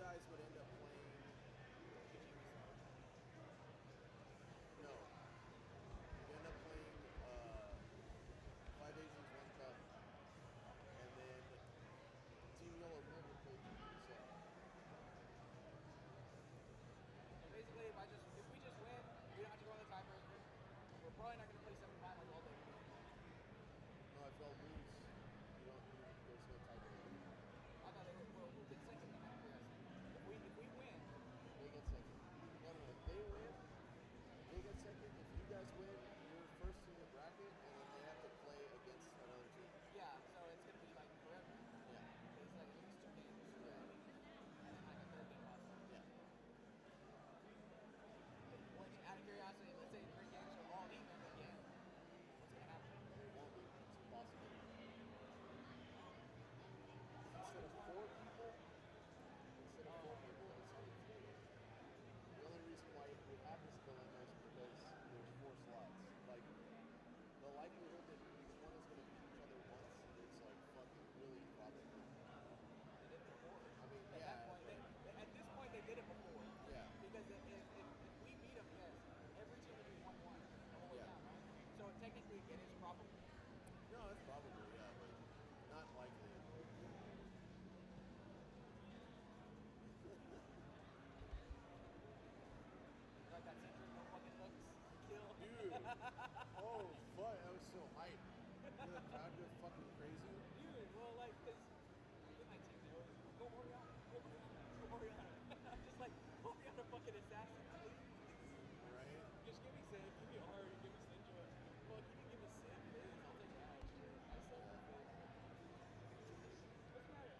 guys would end up playing. No. You end up playing 5 Asians, 1 Cup. And then Team Yellow never played Team Yellow. So basically, if we just win, we don't have to go on the tiebreaker. We're probably not going to play semifinals all day. No, if y'all lose, there's no tiebreaker. I thought we'll get second in that case. If we win, they get second. No. If they win, they get second. If you guys win, you're first in your bracket, and then they have to play against another team. Yeah, so it's going to be like forever. Yeah. It's like at least 2 games. Yeah. And then like a third game loss. Yeah. Out of curiosity, let's say 3 games are all even again. What's going to happen? It won't be. It's impossible. Instead of 4 people, it's 3. The only reason why we have this dilemma is because there's 4 slots. Like, the likelihood that each one is going to beat each other once is like fucking really improbable. They did it before. I mean, at yeah. That point, at this point, they did it before. Yeah. Because if we beat them, yes, every team would be 1-1 the whole way down, right? So technically, it is probable. No, it's probable, yeah, but not likely. Like that century, no fucking looks, kill. Dude, oh fuck, that was so hype. The crowd go fucking crazy. Dude, well, like, because my team, they always go Oriana, go Oriana. I'm just like, Oriana fucking assassin, please. Right? Just give me Sid, give me Ari, give me Sinjo. Well, if you can give me Sid, please, I'll take that. I still love it. What's the matter?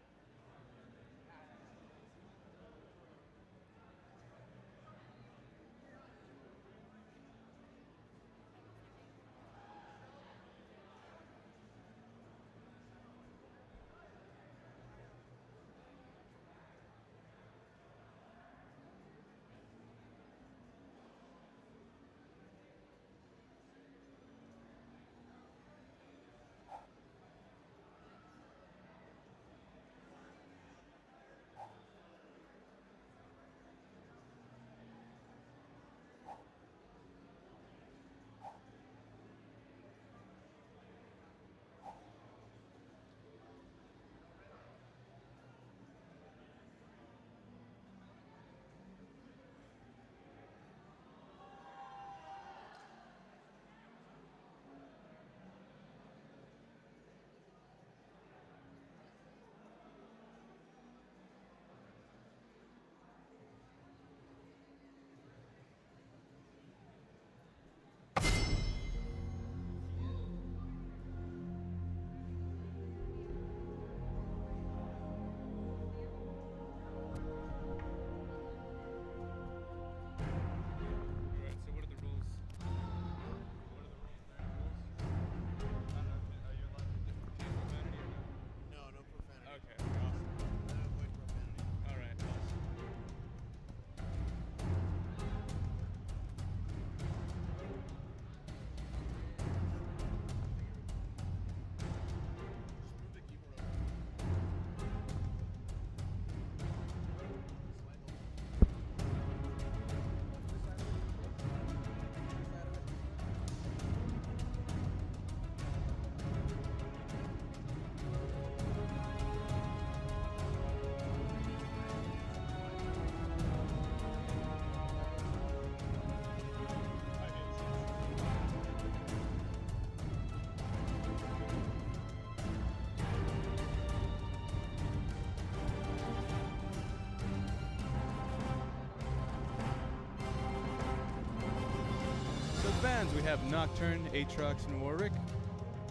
Fans, we have Nocturne, Aatrox, and Warwick.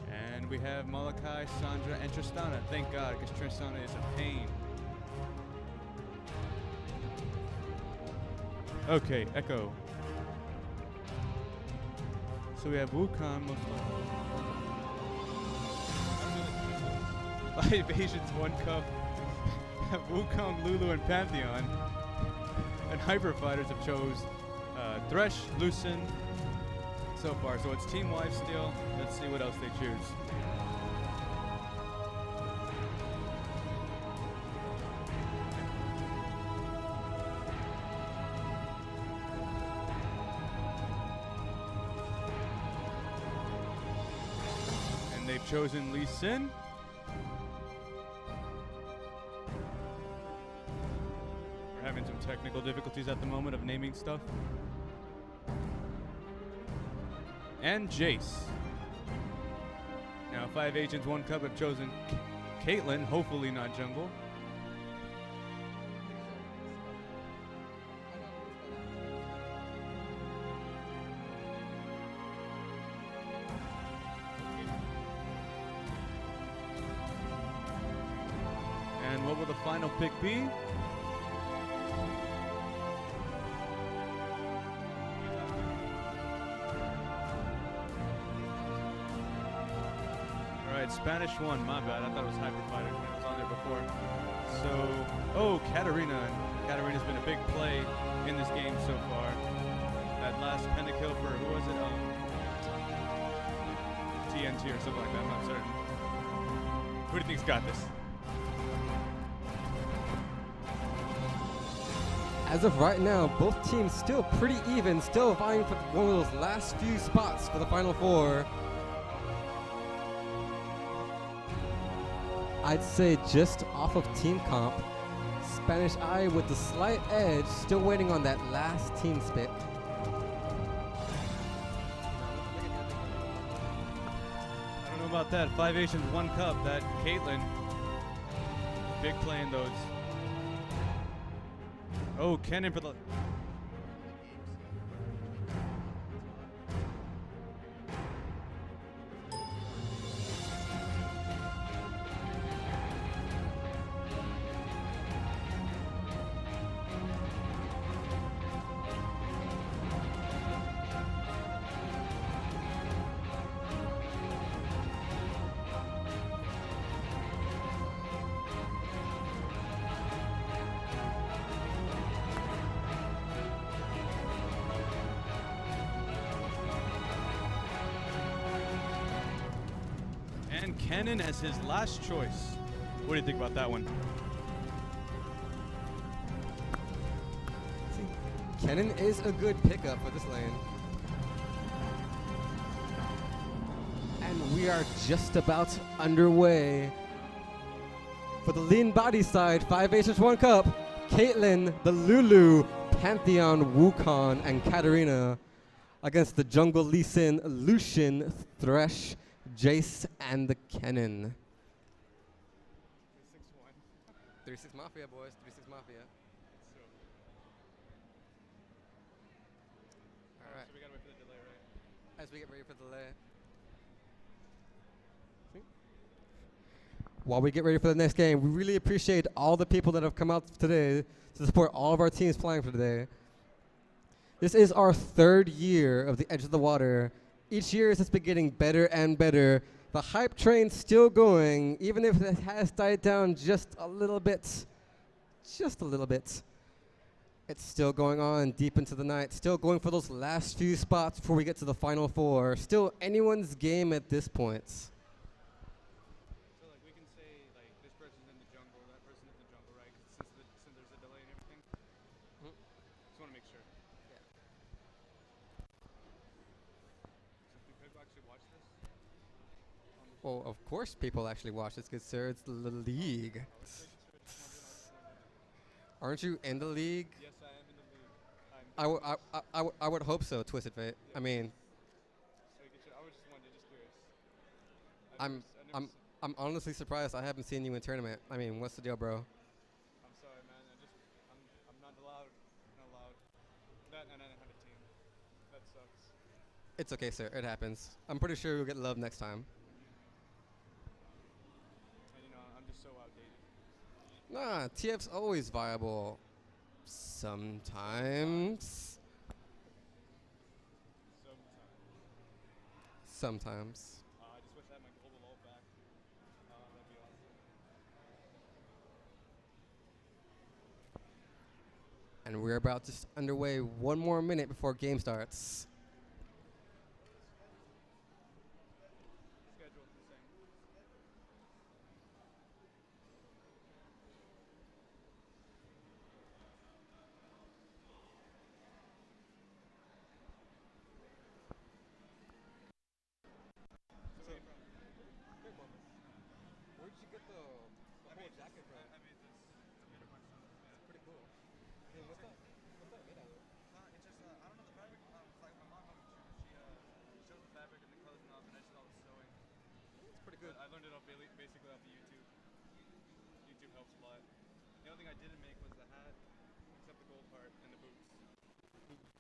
And we have Malachi, Sandra, and Tristana. Thank God, because Tristana is a pain. Okay, Echo. So we have Wukong, most likely. 5 Asians, 1 Cup. Wukong, Lulu, and Pantheon. And Hyper Fighters have chose Thresh, Lucen, so far. So it's Team Wife still. Let's see what else they choose. they've chosen Lee Sin. We're having some technical difficulties at the moment of naming stuff. And Jace. Now 5 agents, 1 cup have chosen Caitlyn, hopefully not jungle. And what will the final pick be? Alright, Spanish one, my bad. I thought it was Hyper Fighter. It was on there before. So, oh, Katarina. Katarina's been a big play in this game so far. That last pentakill for, who was it? TNT or something like that, I'm not certain. Who do you think's got this? As of right now, both teams still pretty even, still vying for one of those last few spots for the Final Four. I'd say just off of team comp, Spanish Eye with the slight edge, still waiting on that last team spit. I don't know about that. 5 Asians, 1 cup. That Caitlyn, big play in those. Oh, Kennen for the... And Kennen as his last choice. What do you think about that one? Kennen is a good pickup for this lane. And we are just about underway. For the lean body side, 5 Aces, 1 cup, Caitlyn, the Lulu, Pantheon, Wukong, and Katarina against the jungle Lee Sin, Lucian, Thresh, Jace, and the Kennen. 3-6 Mafia, boys. 3-6 Mafia. All right. So we gotta wait for the delay, right? As we get ready for the delay. While we get ready for the next game, we really appreciate all the people that have come out today to support all of our teams playing for today. This is our 3rd year of the Edge of the Water. Each year it's been getting better and better. The hype train's still going, even if it has died down just a little bit. Just a little bit. It's still going on deep into the night, still going for those last few spots before we get to the Final Four. Still anyone's game at this point. So like we can say like this person's in the jungle, that person's in the jungle, right? Since there's a delay and everything. Just want to make sure. Yeah. So do people actually watch this? Well, of course people actually watch this, good sir. It's the league. Aren't you in the league? Yes, I am in the league. I would hope so, Twisted Fate. I mean, I was just wondering, just curious. I'm honestly surprised I haven't seen you in tournament. I mean, what's the deal, bro? I'm sorry, man. I'm not allowed. Not allowed. That and I didn't have a team. That sucks. It's okay, sir. It happens. I'm pretty sure you'll get love next time. And you know, I'm just so outdated. Nah, TF's always viable. Sometimes. Sometimes. I just wish I had my global ult back. That'd be awesome. And we're about just underway 1 more minute before game starts. Schedule's the same. the whole jacket, bro. I made this. It's made of myself. Yeah. Pretty cool. Dude, what's that made out of? It's just I don't know the fabric. It's like my mom helped me choose. She chose the fabric and the colors and all, and I just all the sewing. It's pretty good. But I learned it off basically off the YouTube. YouTube helps a lot. The only thing I didn't make was the hat, except the gold part and the boots. I think what is this?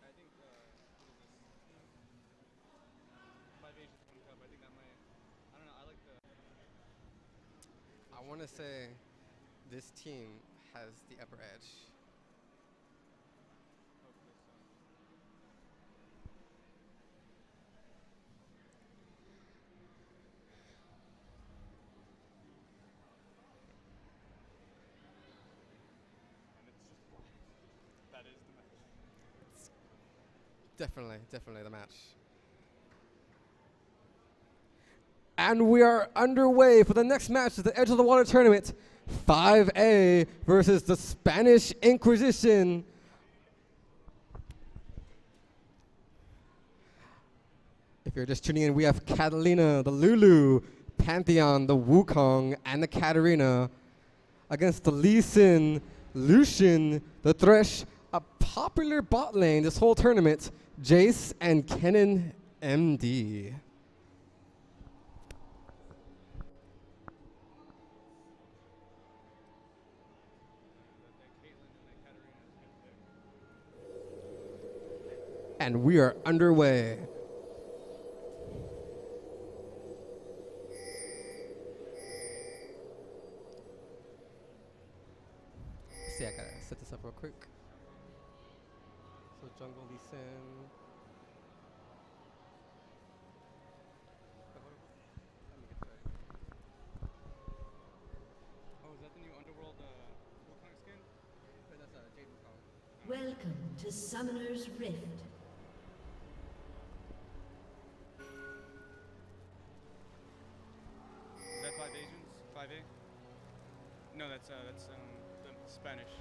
5 Asians, 1 cup. I think that might. I don't know. I like the. I want to say this team has the upper edge. Hopefully so. And it's just that is the match. Definitely the match. And we are underway for the next match of the Edge of the Water tournament. 5A versus the Spanish Inquisition. If you're just tuning in, we have Catalina, the Lulu, Pantheon, the Wukong, and the Katarina against the Lee Sin, Lucian, the Thresh, a popular bot lane this whole tournament, Jace and Kennen MD. And we are underway. See, I gotta set this up real quick. So jungle Lee Sin. Oh, is that the new Underworld Wukong skin? That's Jade Wukong. Welcome to Summoner's Rift. Is that 5 Asians? 5A? No, that's the Spanish.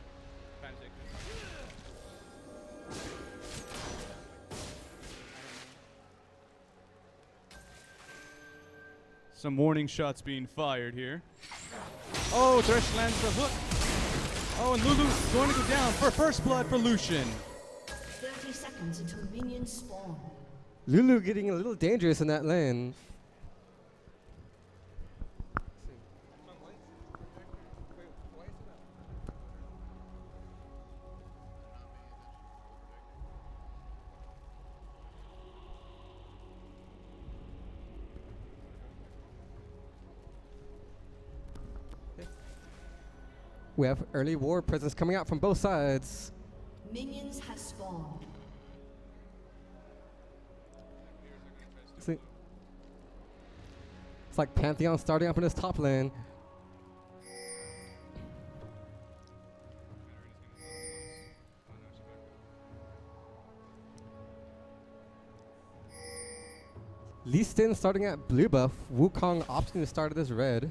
Spanish Inquisition. Some warning shots being fired here. Oh, Thresh lands the hook. Oh, and Lulu's going to go down for first blood for Lucian. 30 seconds until minions spawn. Lulu getting a little dangerous in that lane. We have early war presence coming out from both sides. Minions have spawned. See, it's like Pantheon starting up in his top lane. Lee Sin starting at blue buff. Wukong opting to start it as red.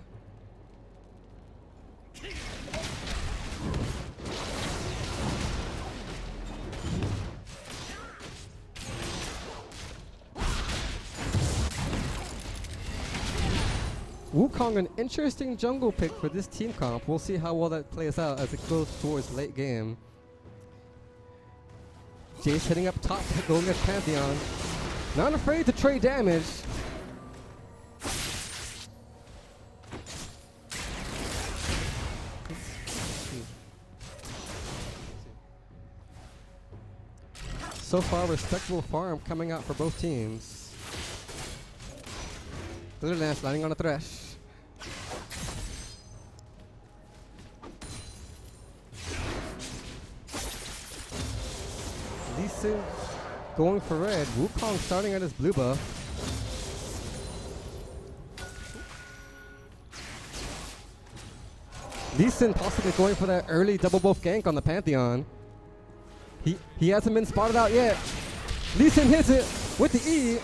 Wukong, an interesting jungle pick for this team comp. We'll see how well that plays out as it goes towards late game. Jace heading up top, going against Pantheon. Not afraid to trade damage. So far, respectable farm coming out for both teams. Glitter Lance landing on a Thresh. Lee Sin going for red. Wukong starting at his blue buff. Lee Sin possibly going for that early double buff gank on the Pantheon. He hasn't been spotted out yet. Lee Sin hits it with the E.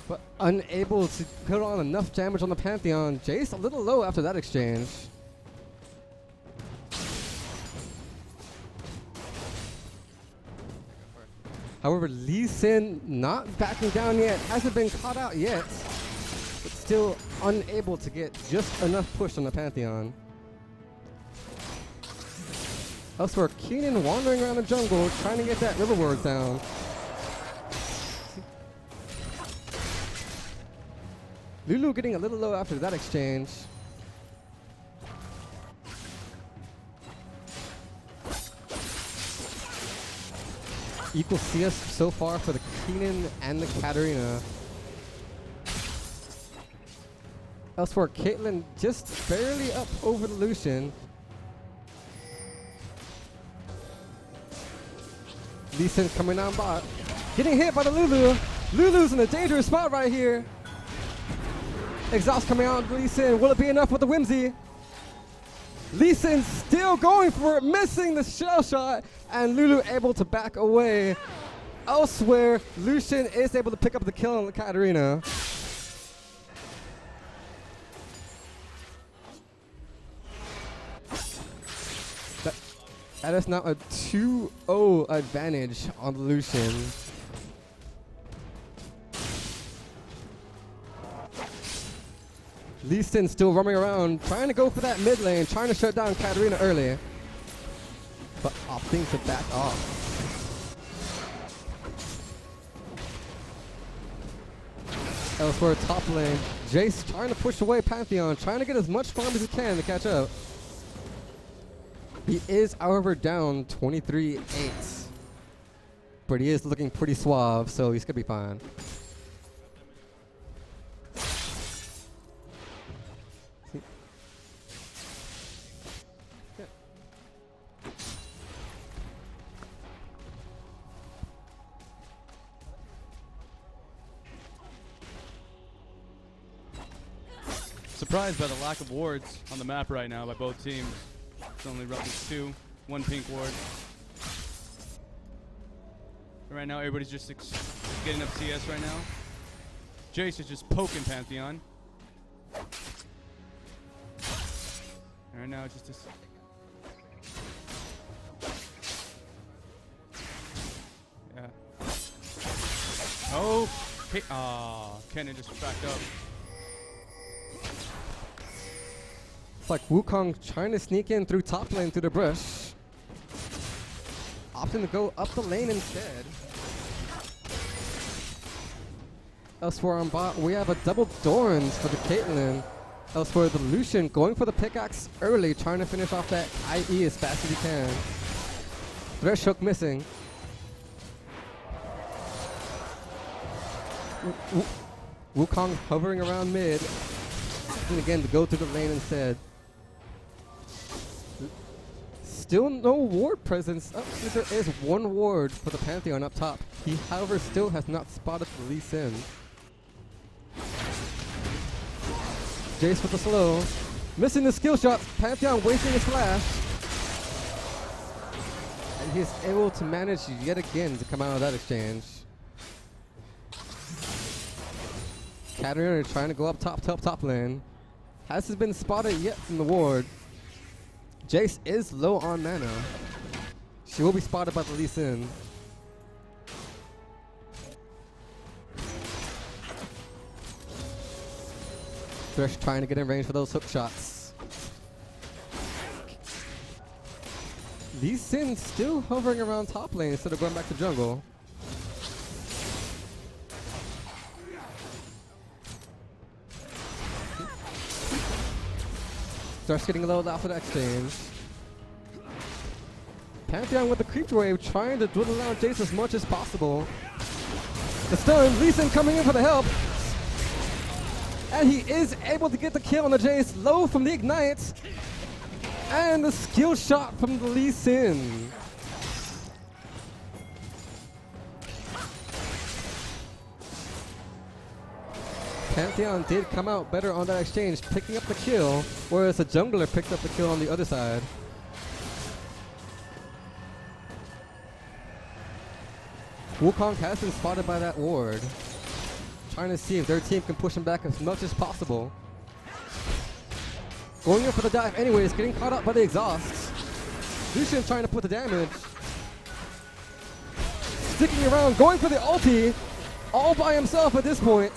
But unable to put on enough damage on the Pantheon. Jace a little low after that exchange. However, Lee Sin not backing down yet, hasn't been caught out yet, but still unable to get just enough push on the Pantheon. Elsewhere, Keenan wandering around the jungle, trying to get that river ward down. Lulu getting a little low after that exchange. Equal CS so far for the Keenan and the Katarina. Elsewhere, Caitlyn just barely up over the Lucian. Lee Sin coming down bot. Getting hit by the Lulu. Lulu's in a dangerous spot right here. Exhaust coming out on Lee Sin. Will it be enough with the Whimsy? Lee Sin still going for it, missing the shell shot, and Lulu able to back away. Elsewhere, Lucian is able to pick up the kill on the Katarina. That is now a 2-0 advantage on the Lucian. Lee Sin still roaming around, trying to go for that mid lane, trying to shut down Katarina early, but opting to back off. Elsewhere, top lane, Jace trying to push away Pantheon, trying to get as much farm as he can to catch up. He is, however, down 23-8, but he is looking pretty suave, so he's gonna be fine. Surprised by the lack of wards on the map right now by both teams. It's only roughly 2, 1 pink ward. And right now, everybody's just getting up CS right now. Jace is just poking Pantheon. And right now, just this. Yeah. Oh, hey, Kennen just backed up. It's like Wukong trying to sneak in through top lane through the brush. Opting to go up the lane instead. Elsewhere on bot, we have a double Dorans for the Caitlyn. Elsewhere, the Lucian going for the pickaxe early, trying to finish off that IE as fast as he can. Thresh hook missing. Wukong hovering around mid. And again to go through the lane instead. Still no ward presence. Oh, there is one ward for the Pantheon up top. He, however, still has not spotted the Lee Sin. Jace with the slow. Missing the skill shot. Pantheon wasting his flash. And he's able to manage yet again to come out of that exchange. Katarina trying to go up top lane. Hasn't been spotted yet from the ward. Jace is low on mana. She will be spotted by the Lee Sin. Thresh trying to get in range for those hook shots. Lee Sin still hovering around top lane instead of going back to jungle. Starts getting a little after the exchange. Pantheon with the creep wave, trying to dwindle down Jace as much as possible. The stun, Lee Sin coming in for the help. And he is able to get the kill on the Jace, low from the ignite. And the skill shot from the Lee Sin. Pantheon did come out better on that exchange, picking up the kill, whereas the jungler picked up the kill on the other side. Wukong has been spotted by that ward, trying to see if their team can push him back as much as possible. Going in for the dive anyways, getting caught up by the exhaust. Lucian trying to put the damage. sticking around, going for the ulti, all by himself at this point.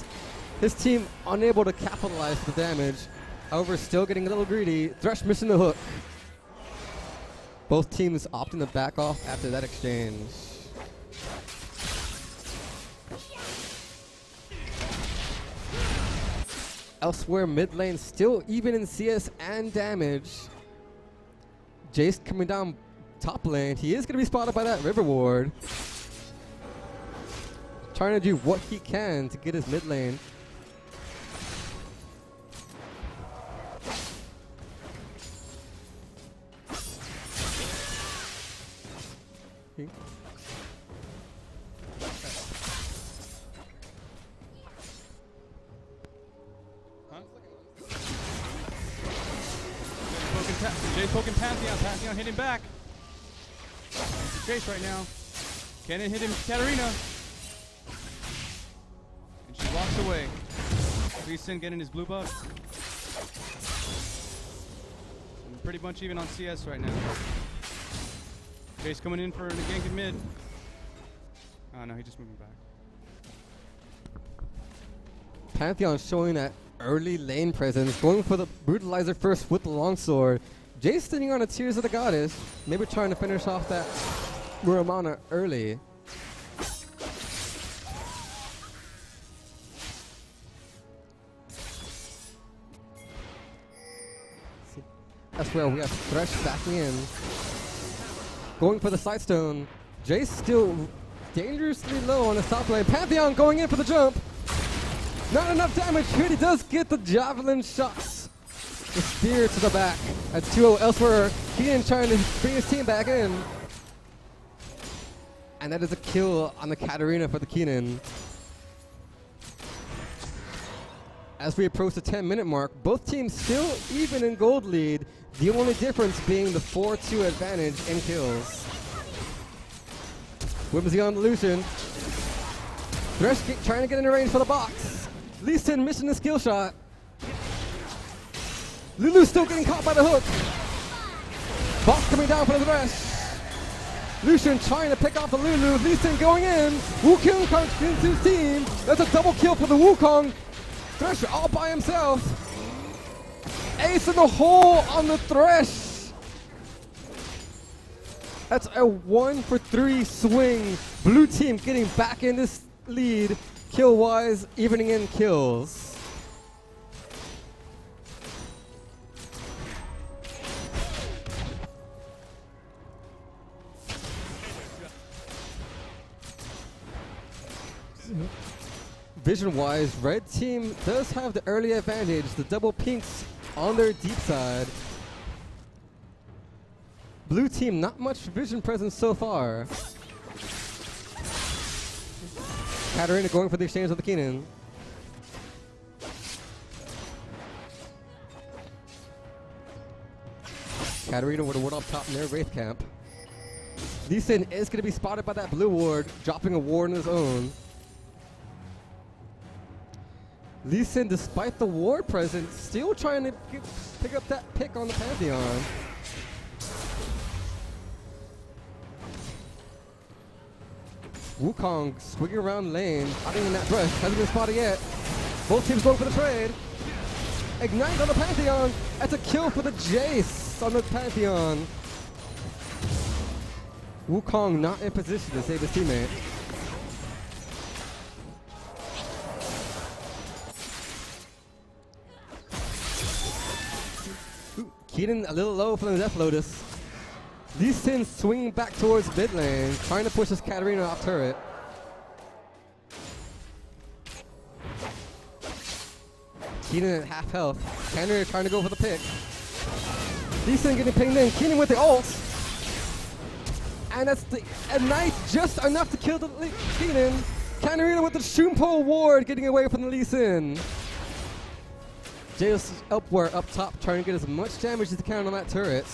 His team unable to capitalize the damage. However, still getting a little greedy. Thresh missing the hook. Both teams opting to back off after that exchange. Elsewhere, mid lane still even in CS and damage. Jace coming down top lane. He is going to be spotted by that river ward. Trying to do what he can to get his mid lane. Jay's poking Pantheon. Pantheon hitting back. Chase right now. Cannon hit him, Katarina. And she walks away. Lee Sin getting his blue buff. And pretty much even on CS right now. Chase coming in for the gank in mid. Oh no, he just moving back. Pantheon showing that early lane presence, going for the brutalizer first with the longsword. Jay's sitting on a Tears of the Goddess, maybe trying to finish off that Muramana early. That's where we have Thresh backing in. Going for the Sightstone. Jay's still dangerously low on his top lane. Pantheon going in for the jump. Not enough damage here. He does get the javelin shots. The spear to the back at 2-0 elsewhere. Keenan trying to bring his team back in. And that is a kill on the Katarina for the Keenan. As we approach the 10-minute mark, both teams still even in gold lead. The only difference being the 4-2 advantage in kills. Whimsy on the Lucian. Thresh trying to get in the range for the box. Lee Sin missing the skill shot. Lulu still getting caught by the hook. Box coming down for the Thresh. Lucian trying to pick off the Lulu. Lee Sin going in. Wukong comes into his team. That's a double kill for the Wukong. Thresh all by himself. Ace in the hole on the Thresh. That's a 1-for-3 swing. Blue team getting back in this lead. Kill-wise, evening in kills. Vision-wise, red team does have the early advantage. The double pinks on their deep side. Blue team, not much vision presence so far. Katarina going for the exchange of the Keenan. Katarina with a ward up top near Wraith Camp. Lee Sin is going to be spotted by that blue ward, dropping a ward on his own. Lee Sin, despite the ward presence, still trying to pick up that pick on the Pantheon. Wukong swinging around lane, hiding in that brush, hasn't been spotted yet. Both teams going for the trade. Ignite on the Pantheon. That's a kill for the Jace on the Pantheon. Wukong not in position to save his teammate. Keaton a little low from the Death Lotus. Lee Sin swinging back towards mid lane, trying to push his Katarina off turret. Keenan at half health. Katarina trying to go for the pick. Lee Sin getting pinged in. Keenan with the ult. And that's a knife just enough to kill the Keenan. Katarina with the Shumpo ward getting away from the Lee Sin. Jace upward up top trying to get as much damage as he can on that turret.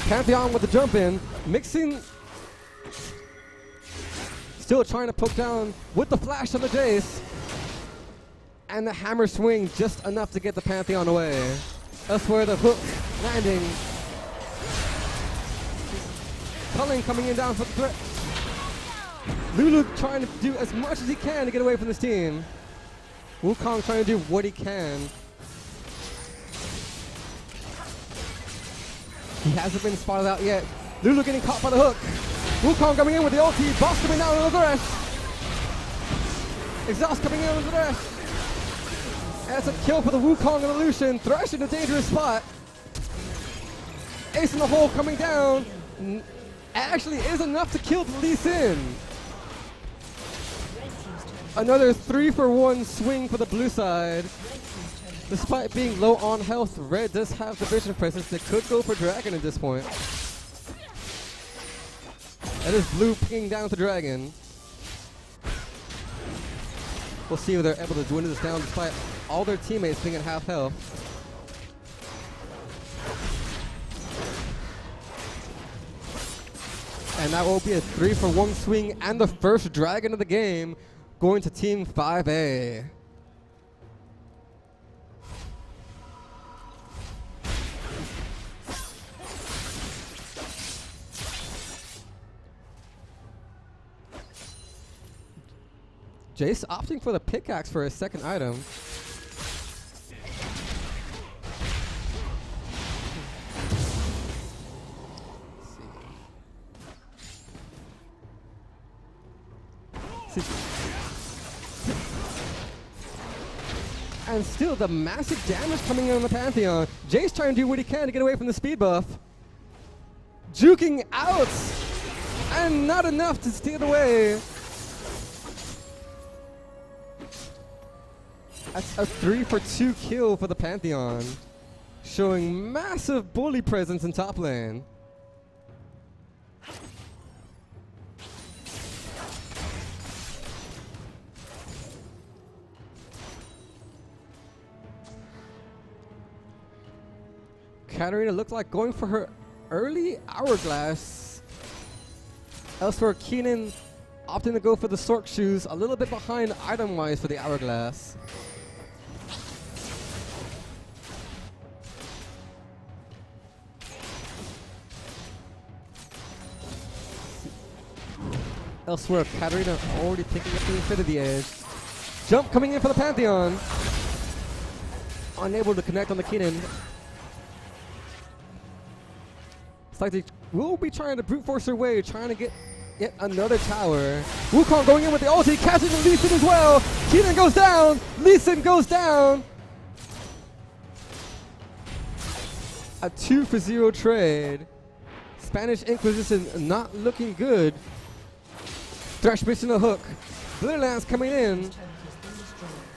Pantheon with the jump in, mixing, still trying to poke down with the flash of the Jace. And the hammer swing just enough to get the Pantheon away. Elsewhere, the hook landing. Culling coming in down for the threat. Lulu trying to do as much as he can to get away from this team. Wukong trying to do what he can. He hasn't been spotted out yet. Lulu getting caught by the hook. Wukong coming in with the ulti. Boss coming down with the rest. Exhaust coming in with the rest. That's a kill for the Wukong and the Lucian. Thresh in a dangerous spot. Ace in the hole coming down. Actually is enough to kill the Lee Sin. Another 3-for-1 swing for the blue side. Despite being low on health, Red does have the vision presence that could go for Dragon at this point. That is blue pinging down to Dragon. We'll see if they're able to dwindle this down despite all their teammates being at half health. And that will be a 3-for-1 swing and the first Dragon of the game going to Team 5A. Jace opting for the pickaxe for his second item. And still the massive damage coming in on the Pantheon. Jace trying to do what he can to get away from the speed buff. Juking out! And not enough to steal it away. That's a 3-for-2 kill for the Pantheon. Showing massive bully presence in top lane. Katarina looked like going for her early hourglass. Elsewhere, Keenan opting to go for the Sork shoes, a little bit behind item-wise for the hourglass. Elsewhere, Katarina already picking up the Infinity Edge. Jump coming in for the Pantheon. Unable to connect on the Keenan. It's like they will be trying to brute force their way, trying to get yet another tower. Wukong going in with the ulti, catching the Lee Sin as well. Keenan goes down. Lee Sin goes down. A 2-for-0 trade. Spanish Inquisition not looking good. Thresh missing a hook. Blue Lance coming in.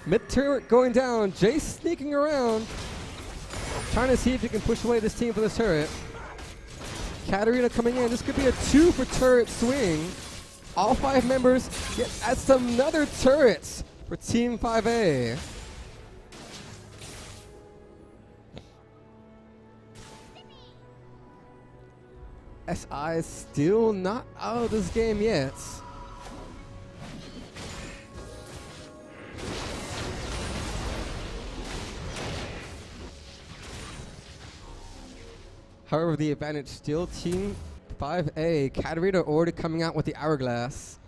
Mid turret going down. Jace sneaking around. Trying to see if he can push away this team from this turret. Katarina coming in. This could be a 2-for-turret swing. All 5 members get at some another turrets for Team 5A. SI is still not out of this game yet. However, the advantage still Team 5A. Katarina already coming out with the hourglass.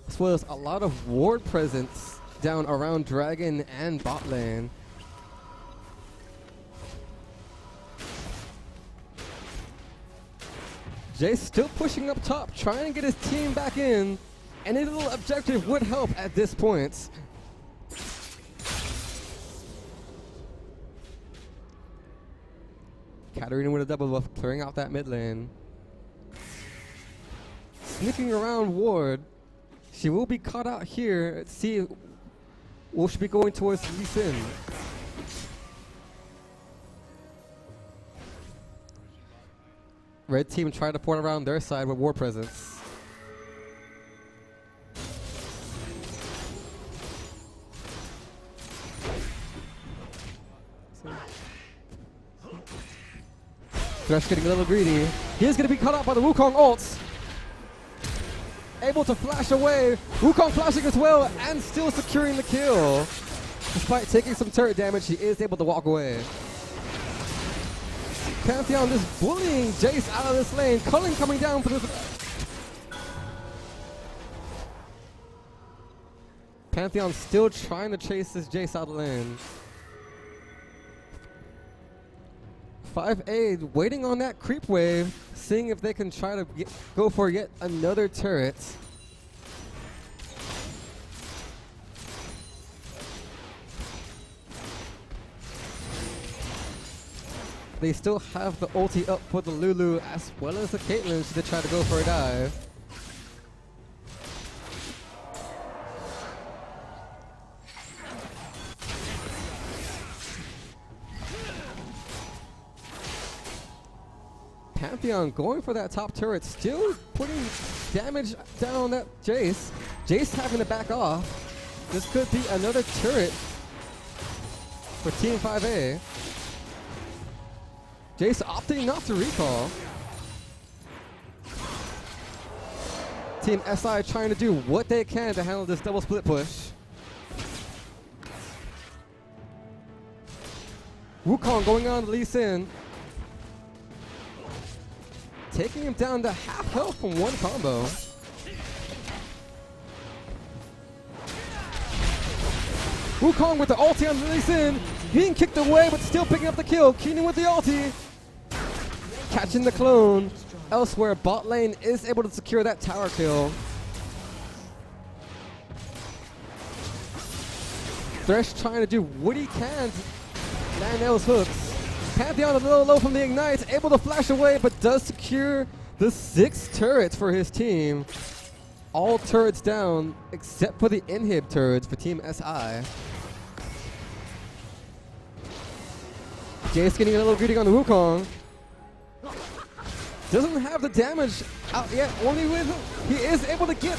As well as a lot of ward presence down around Dragon and bot lane. Jay's still pushing up top, trying to get his team back in. Any little objective would help at this point. Katarina with a double buff, clearing out that mid lane. Sneaking around ward. She will be caught out here. Let's see. Will she be going towards Lee Sin? Red team trying to port around their side with war presence. Thresh getting a little greedy. He is going to be caught out by the Wukong ults. able to flash away. Wukong flashing as well and still securing the kill. Despite taking some turret damage, he is able to walk away. Pantheon just bullying Jace out of this lane. Cullen coming down for this. Pantheon still trying to chase this Jace out of the lane. 5A waiting on that creep wave, seeing if they can try to go for yet another turret. They still have the ulti up for the Lulu as well as the Caitlyn to try to go for a dive. Pantheon going for that top turret, still putting damage down on that Jace. Jace having to back off. This could be another turret for Team 5A. Jace opting not to recall. Team SI trying to do what they can to handle this double split push. Wukong going on to Lee Sin. Taking him down to half health from one combo. Wukong with the ulti on Lee Sin. Being kicked away but still picking up the kill. Keenan with the ulti. Catching the clone. Elsewhere, bot lane is able to secure that tower kill. Thresh trying to do what he can to land those hooks. Pantheon a little low from the ignite, able to flash away, but does secure the 6 turrets for his team. All turrets down, except for the inhib turrets for Team SI. Jace getting a little greedy on the Wukong. Doesn't have the damage out yet, only with, he is able to get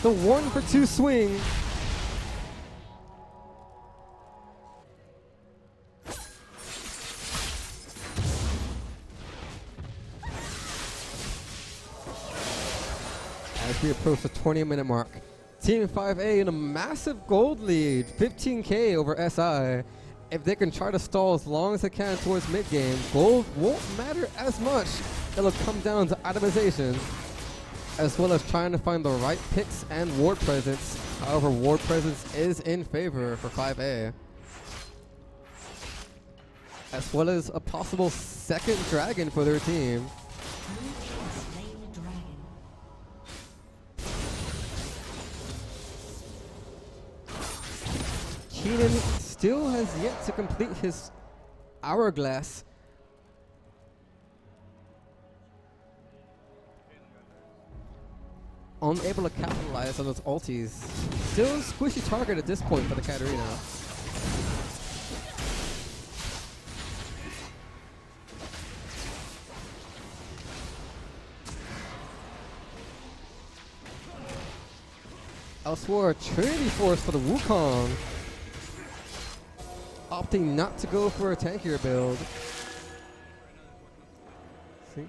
the 1-for-2 swing. As we approach the 20-minute mark, Team 5A in a massive gold lead, 15k over SI. If they can try to stall as long as they can towards mid-game, gold won't matter as much. It'll come down to itemization, as well as trying to find the right picks and ward presence. However, ward presence is in favor for 5A. As well as a possible second dragon for their team. Keenan still has yet to complete his hourglass. Unable to capitalize on those ultis. Still a squishy target at this point for the Katarina. Elsewhere, Trinity Force for the Wukong. Opting not to go for a tankier build. See?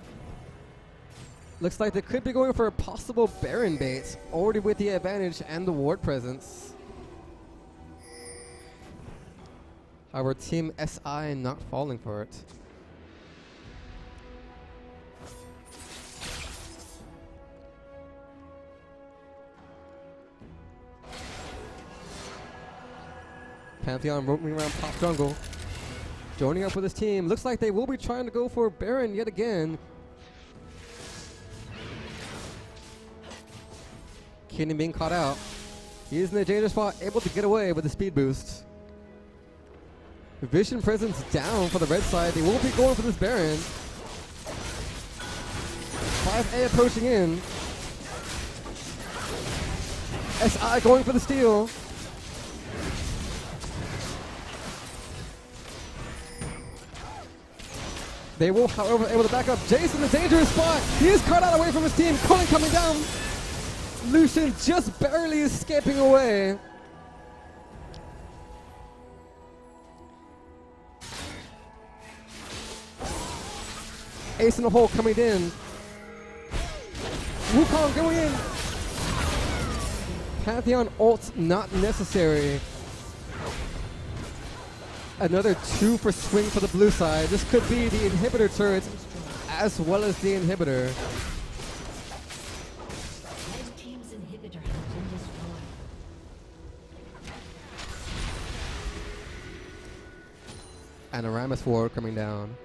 Looks like they could be going for a possible Baron bait, already with the advantage and the ward presence. However, Team SI not falling for it. Pantheon roaming around top jungle. Joining up with his team. Looks like they will be trying to go for Baron yet again. Keenan being caught out. He is in a dangerous spot, able to get away with the speed boost. Vision presence down for the red side. They will be going for this Baron. 5A approaching in. SI going for the steal. They will, however, able to back up. Jace in a dangerous spot. He is cut out away from his team. Cullen coming down. Lucian just barely escaping away. Ace in the hole coming in. Wukong going in. Pantheon ult not necessary. Another 2 for swing for the blue side. This could be the inhibitor turret as well as the inhibitor. Red team's inhibitor has been destroyed. And a Rammus Ward coming down.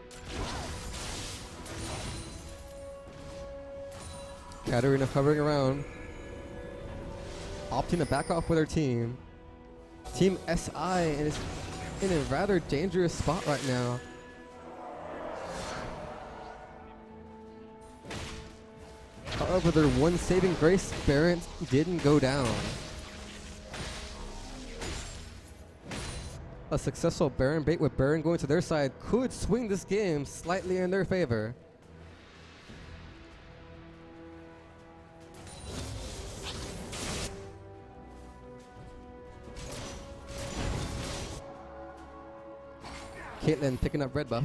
Katarina hovering around, opting to back off with her team. Team SI is in a rather dangerous spot right now. However, their one saving grace, Baron, didn't go down. A successful Baron bait with Baron going to their side could swing this game slightly in their favor. Caitlyn picking up red buff.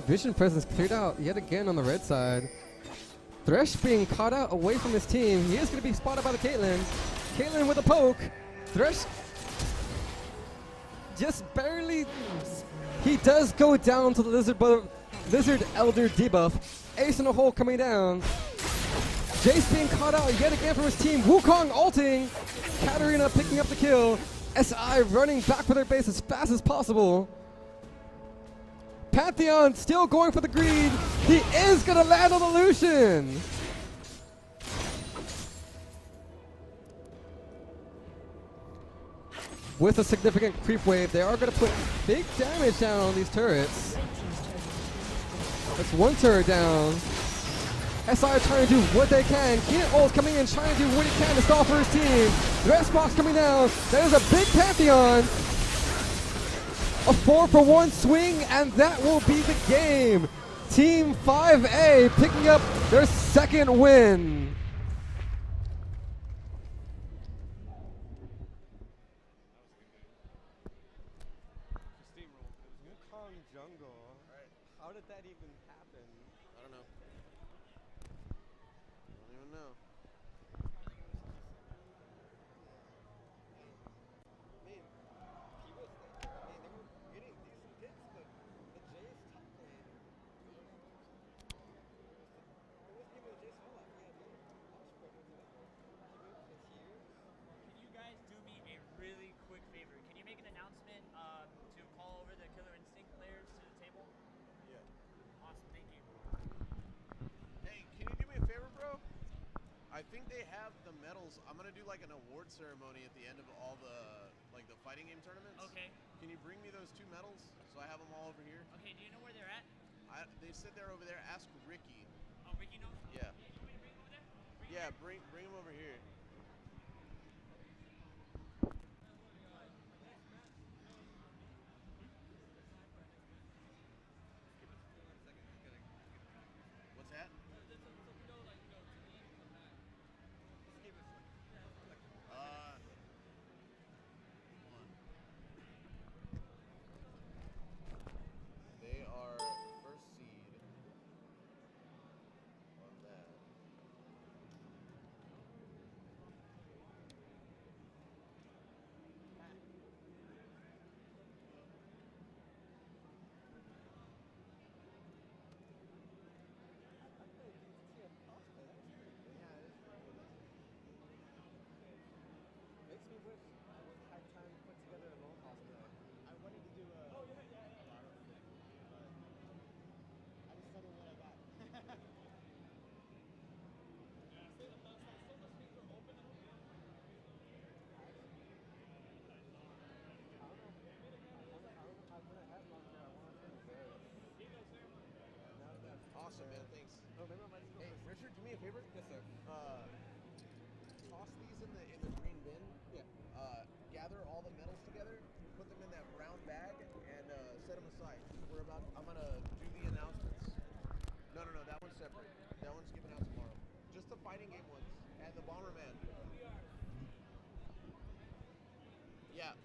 Vision presence cleared out yet again on the red side. Thresh being caught out away from his team. He is going to be spotted by the Caitlyn. Caitlyn with a poke. Thresh just barely. He does go down to the Lizard Elder debuff. Ace in the hole coming down. Jace being caught out yet again from his team. Wukong ulting. Katarina picking up the kill. SI running back for their base as fast as possible. Pantheon still going for the greed. He is going to land on the Lucian. With a significant creep wave, they are going to put big damage down on these turrets. That's one turret down. SI are trying to do what they can. Keenan ult coming in, trying to do what he can to stall for his team. The rest box coming down. That is a big Pantheon. A 4-for-1 swing, and that will be the game. Team 5A picking up their second win. Wukong jungle. How did that even happen? I don't know. I don't even know. Can you guys do me a really quick favor? Can you make an announcement to call over the Killer Instinct players to the table? Yeah. Awesome, thank you. Hey, can you do me a favor, bro? I think they have the medals. I'm gonna do like an award ceremony at the end of all the fighting game tournaments. Okay. Can you bring me those 2 medals so I have them all over here? Okay, do you know where they're at? They sit there over there. Ask Ricky. Oh, Ricky knows? Yeah. You want me to bring them over there? Yeah, bring them over here. What's that? They are first seed on that. Makes me wish I would have had time to put together a long house today. I wanted to do a lot of things, but I just settled what I got. Awesome, man. Thanks. Oh, maybe I might just go Hey, first. Richard, do me a favor. Yes, sir. Toss these in the green bin. Yeah. Gather all the metals together, put them in that brown bag, and set them aside. I'm gonna do the announcements. No, that one's separate. That one's given out tomorrow. Just the fighting game ones and the Bomberman. Yeah.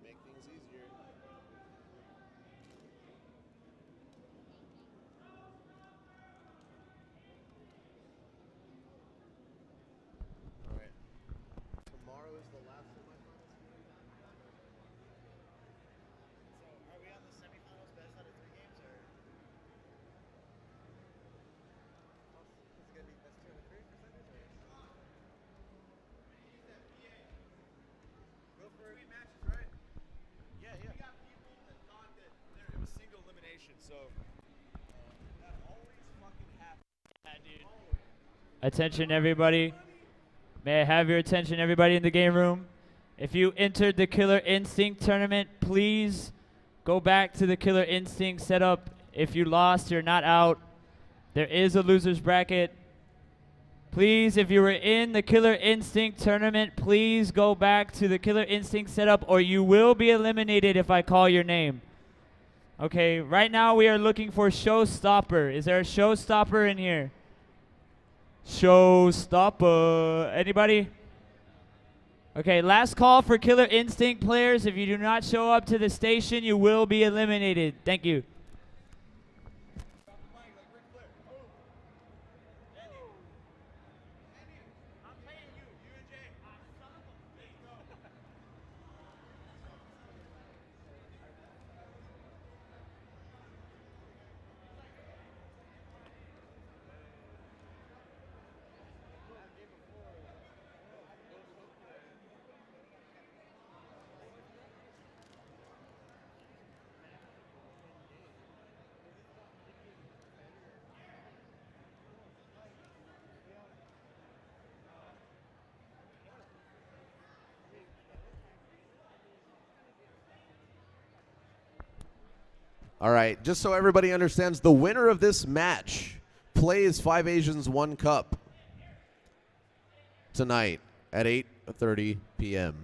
Make things easier. All right. Tomorrow is the last semifinals. So, are we on the semifinals best out of 3 games, or? Is it gonna be best 2 out of 3 percentage, or? Go for it. Matches, right? Yeah, yeah. We got people that thought that it was single elimination, so that always fucking happens. Yeah, dude. Attention, everybody. May I have your attention, everybody in the game room? If you entered the Killer Instinct tournament, please go back to the Killer Instinct setup. If you lost, you're not out. There is a loser's bracket. Please, if you were in the Killer Instinct tournament, please go back to the Killer Instinct setup or you will be eliminated if I call your name. Okay, right now we are looking for Showstopper. Is there a Showstopper in here? Showstopper. Anybody? Okay, last call for Killer Instinct players. If you do not show up to the station, you will be eliminated. Thank you. All right, just so everybody understands, the winner of this match plays 5 Asians 1 Cup tonight at 8:30 p.m.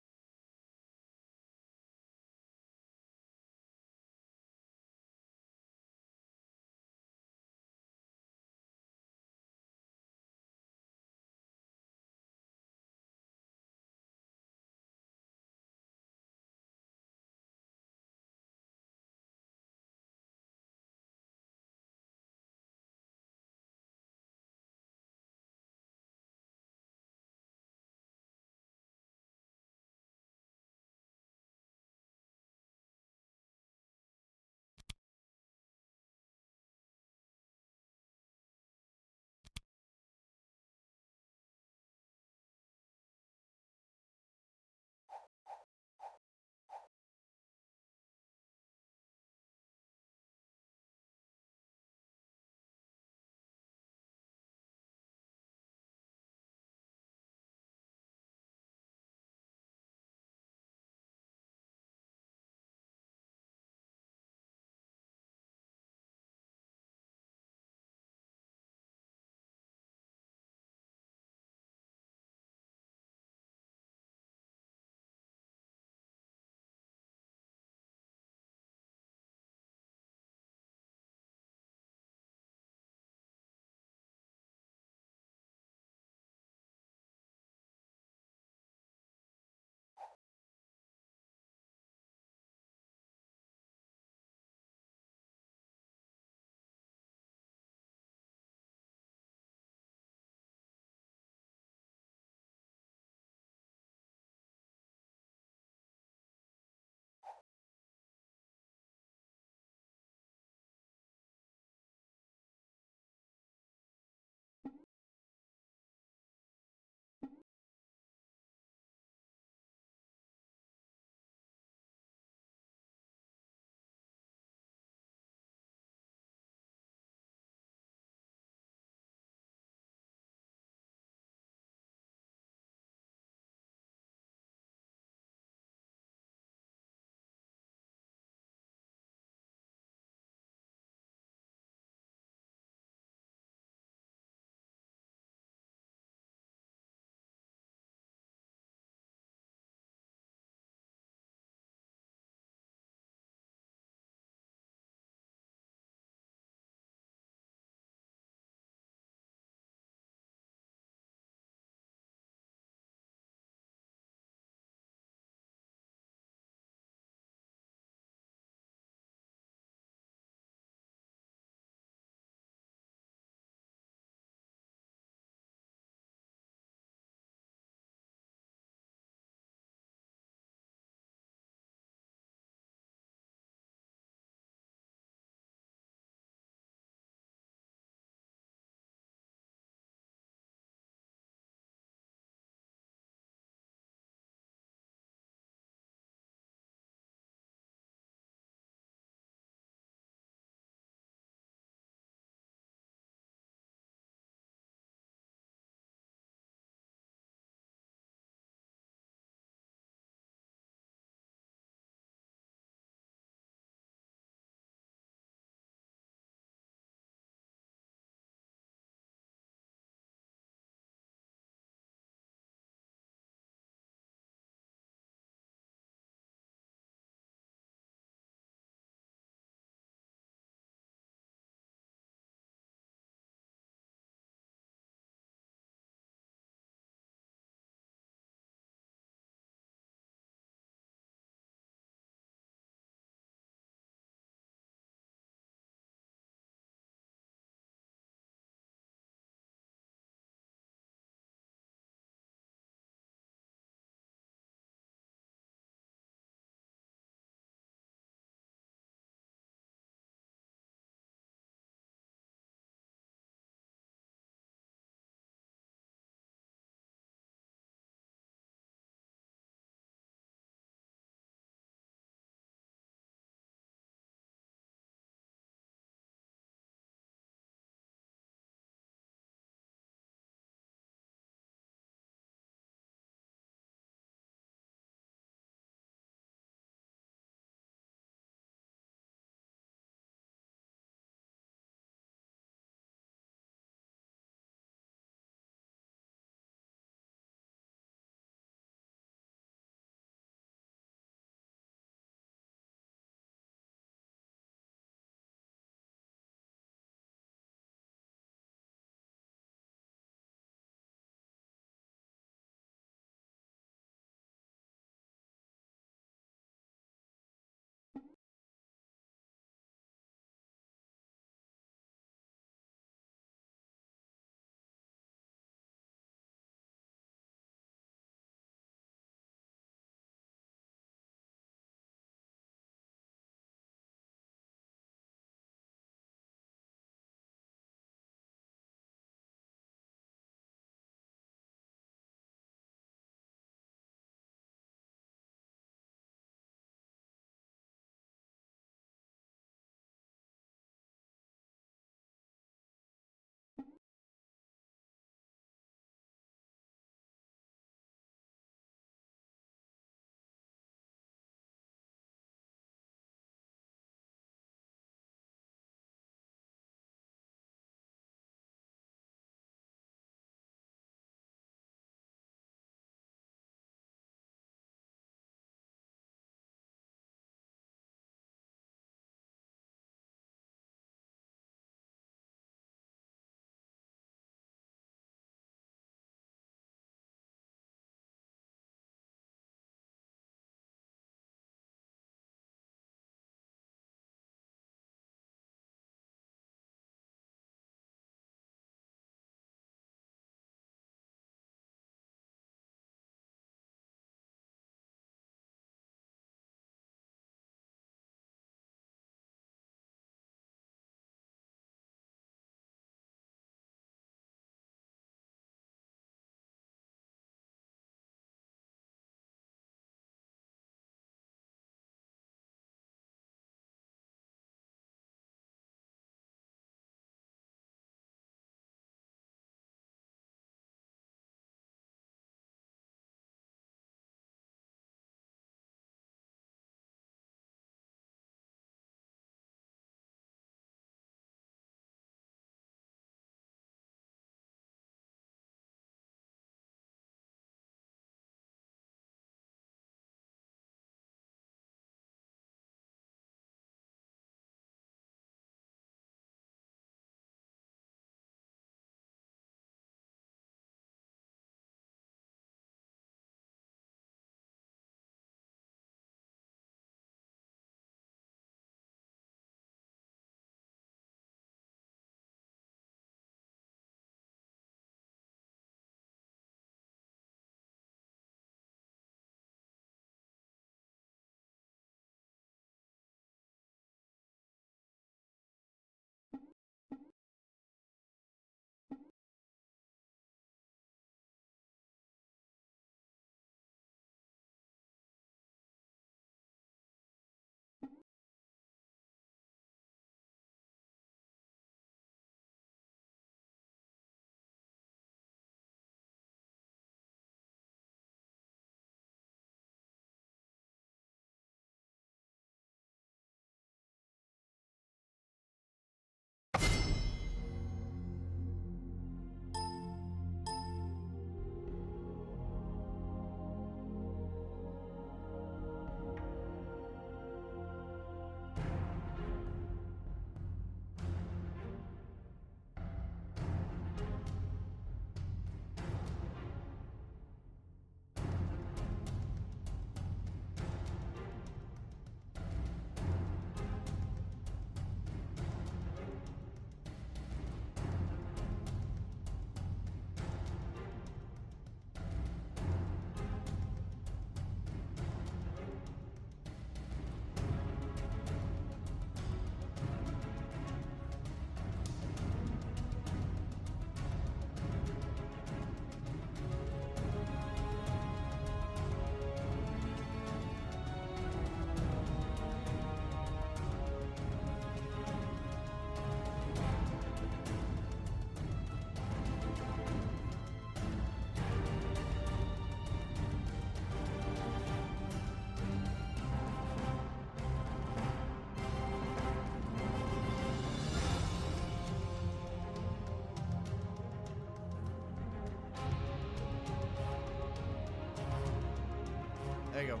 There you go.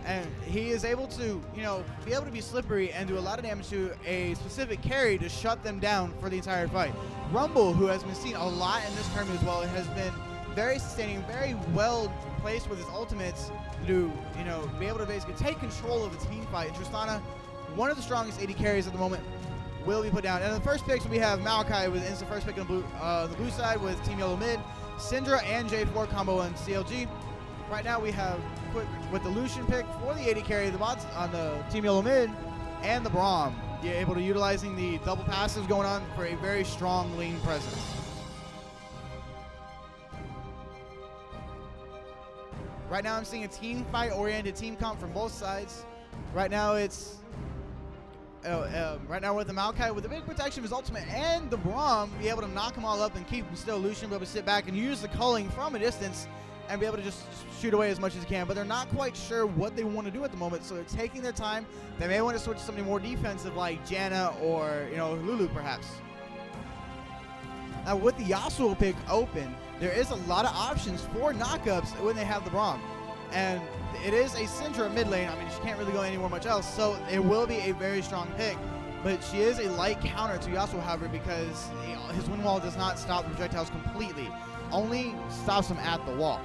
And he is able to, be able to be slippery and do a lot of damage to a specific carry to shut them down for the entire fight. Rumble, who has been seen a lot in this tournament as well, has been very sustaining, very well placed with his ultimates to, be able to basically take control of the team fight. And Tristana, one of the strongest AD carries at the moment, will be put down. And in the first picks, we have Maokai with instant first pick on the blue side with Team Yellow mid, Syndra and J4 combo on CLG. Right now we have Quick with the Lucian pick for the AD carry, the bots on the Team Yellow mid, and the Braum. You're able to utilizing the double passives going on for a very strong lane presence. Right now I'm seeing a team fight oriented team comp from both sides. Right now it's right now with the Maokai with the big protection of his ultimate and the Braum, be able to knock them all up and keep him still. Lucian be able to sit back and use the culling from a distance and be able to just shoot away as much as he can, but they're not quite sure what they want to do at the moment, so they're taking their time. They may want to switch to something more defensive like Janna or Lulu perhaps. Now with the Yasuo pick open, there is a lot of options for knockups when they have the Braum. And it is a Syndra mid lane. I mean, she can't really go anywhere much else, so it will be a very strong pick. But she is a light counter to Yasuo, however, because his wind wall does not stop the projectiles completely. Only stops them at the wall.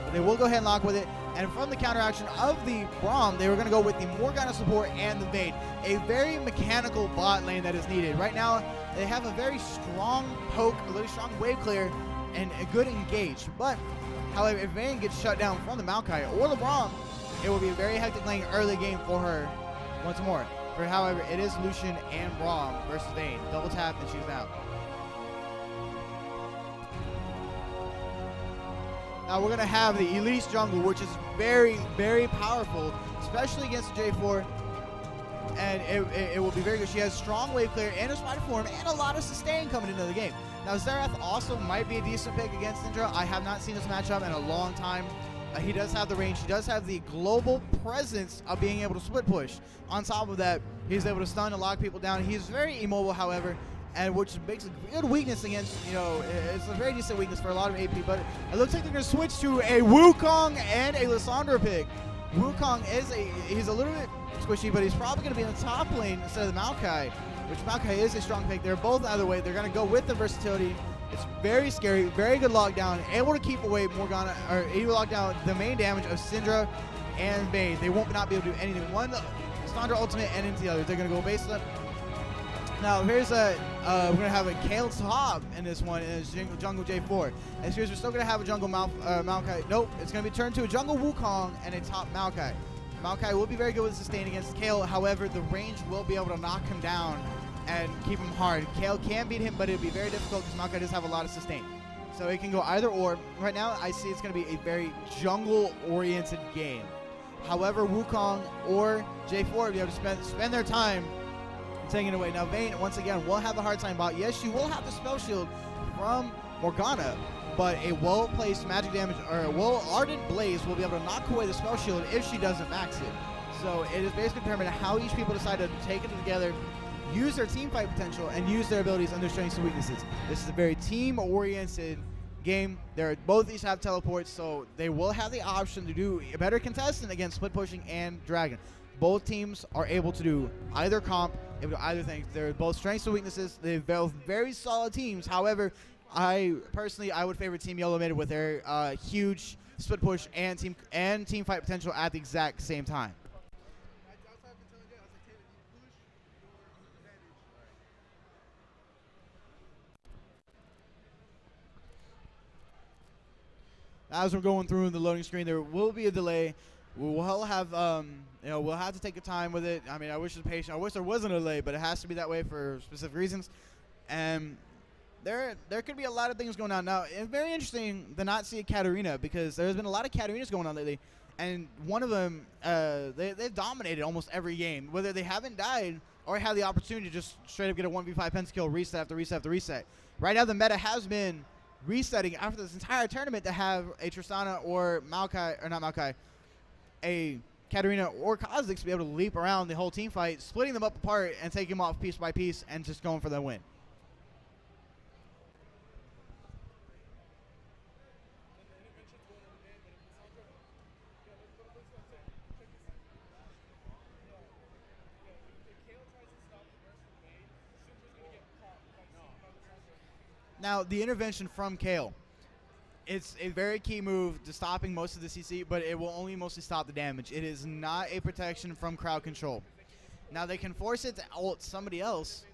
But they will go ahead and lock with it. And from the counteraction of the Braum, they were going to go with the Morgana support and the Vayne. A very mechanical bot lane that is needed. Right now, they have a very strong poke, a really strong wave clear, and a good engage. But, however, if Vayne gets shut down from the Maokai or the Braum, it will be a very hectic lane early game for her once more. For however, it is Lucian and Braum versus Vayne. Double tap and she's out. Now we're going to have the Elise jungle, which is very, very powerful, especially against J4. And it will be very good. She has strong wave clear and a spider form and a lot of sustain coming into the game. Now Xerath also might be a decent pick against Syndra. I have not seen this matchup in a long time. He does have the range. He does have the global presence of being able to split push. On top of that, he's able to stun and lock people down. He's very immobile, however, and which makes a good weakness against, it's a very decent weakness for a lot of AP, but it looks like they're going to switch to a Wukong and a Lissandra pick. Wukong he's a little bit squishy, but he's probably going to be in the top lane instead of the Maokai, which Maokai is a strong pick. They're both either way. They're going to go with the versatility. It's very scary, very good lockdown, able to keep away Morgana, or able to lock down the main damage of Syndra and Vayne. They won't not be able to do anything. One, Lissandra ultimate and into the other. They're going to go base up. Now here's we're gonna have a Kale top in this one, and it's jungle J4. And here's we're still gonna have a jungle Maokai. Nope, it's gonna be turned to a jungle Wukong and a top Maokai. Maokai will be very good with sustain against Kale. However, the range will be able to knock him down and keep him hard. Kale can beat him, but it'll be very difficult because Maokai does have a lot of sustain. So it can go either or. Right now, I see it's gonna be a very jungle-oriented game. However, Wukong or J4 will be able to spend their time taking it away. Now Vayne, once again, will have a hard time bot. Yes, she will have the spell shield from Morgana, but it will place magic damage, or Ardent Blaze will be able to knock away the spell shield if she doesn't max it. So it is basically determined how each people decide to take it together, use their team fight potential, and use their abilities and their strengths and weaknesses. This is a very team-oriented game. Both these have teleports, so they will have the option to do a better contestant against split pushing and dragon. Both teams are able to do either comp, able to do either thing. They're both strengths and weaknesses. They're both very solid teams. However, I would favor Team Yellow mid with their huge split push and team fight potential at the exact same time. As we're going through the loading screen, there will be a delay. We'll have we'll have to take a time with it. I mean, I wish I wish there wasn't a delay, but it has to be that way for specific reasons. And there could be a lot of things going on now. It's very interesting to not see a Katarina, because there's been a lot of Katarinas going on lately, and one of them they've dominated almost every game, whether they haven't died or had the opportunity to just straight up get a 1v5 pentakill reset after reset after reset. Right now, the meta has been resetting after this entire tournament to have a Tristana or Maokai, or not Maokai, a Katarina or Kha'Zix to be able to leap around the whole team fight, splitting them up apart and taking them off piece by piece and just going for the win. Now, the intervention from Kale. It's a very key move to stopping most of the CC, but it will only mostly stop the damage. It is not a protection from crowd control. Now, they can force it to ult somebody else,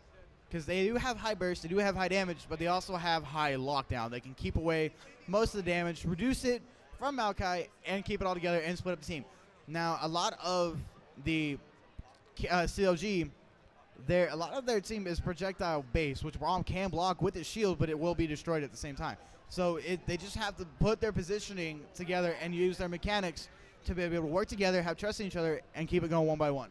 because they do have high burst, they do have high damage, but they also have high lockdown. They can keep away most of the damage, reduce it from Maokai, and keep it all together and split up the team. Now, a lot of the CLG, a lot of their team is projectile based, which Braum can block with his shield, but it will be destroyed at the same time. So they just have to put their positioning together and use their mechanics to be able to work together, have trust in each other, and keep it going one by one.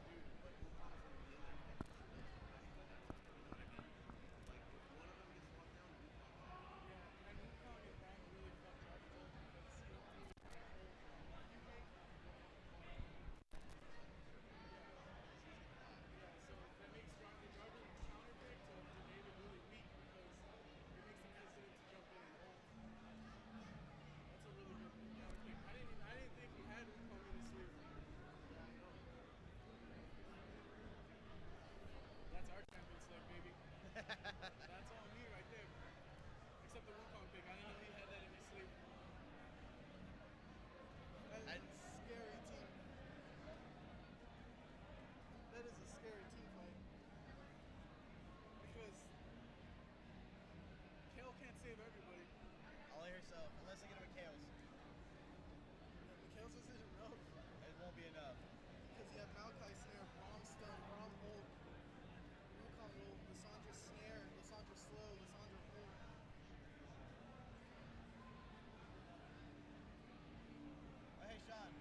That's all me right there. Except the Wukong pick. I didn't know he had that in his sleeve. That is a scary team. That is a scary team fight. Because Kale can't save everybody. Only herself, unless they get him a Chaos. Kale's isn't enough. It won't be enough. Because you have Maokai snare, Braum stun, Braum ult, Wukong ult, Lissandra snare, Lissandra slow, Lissandra ult. Oh, hey, Sean.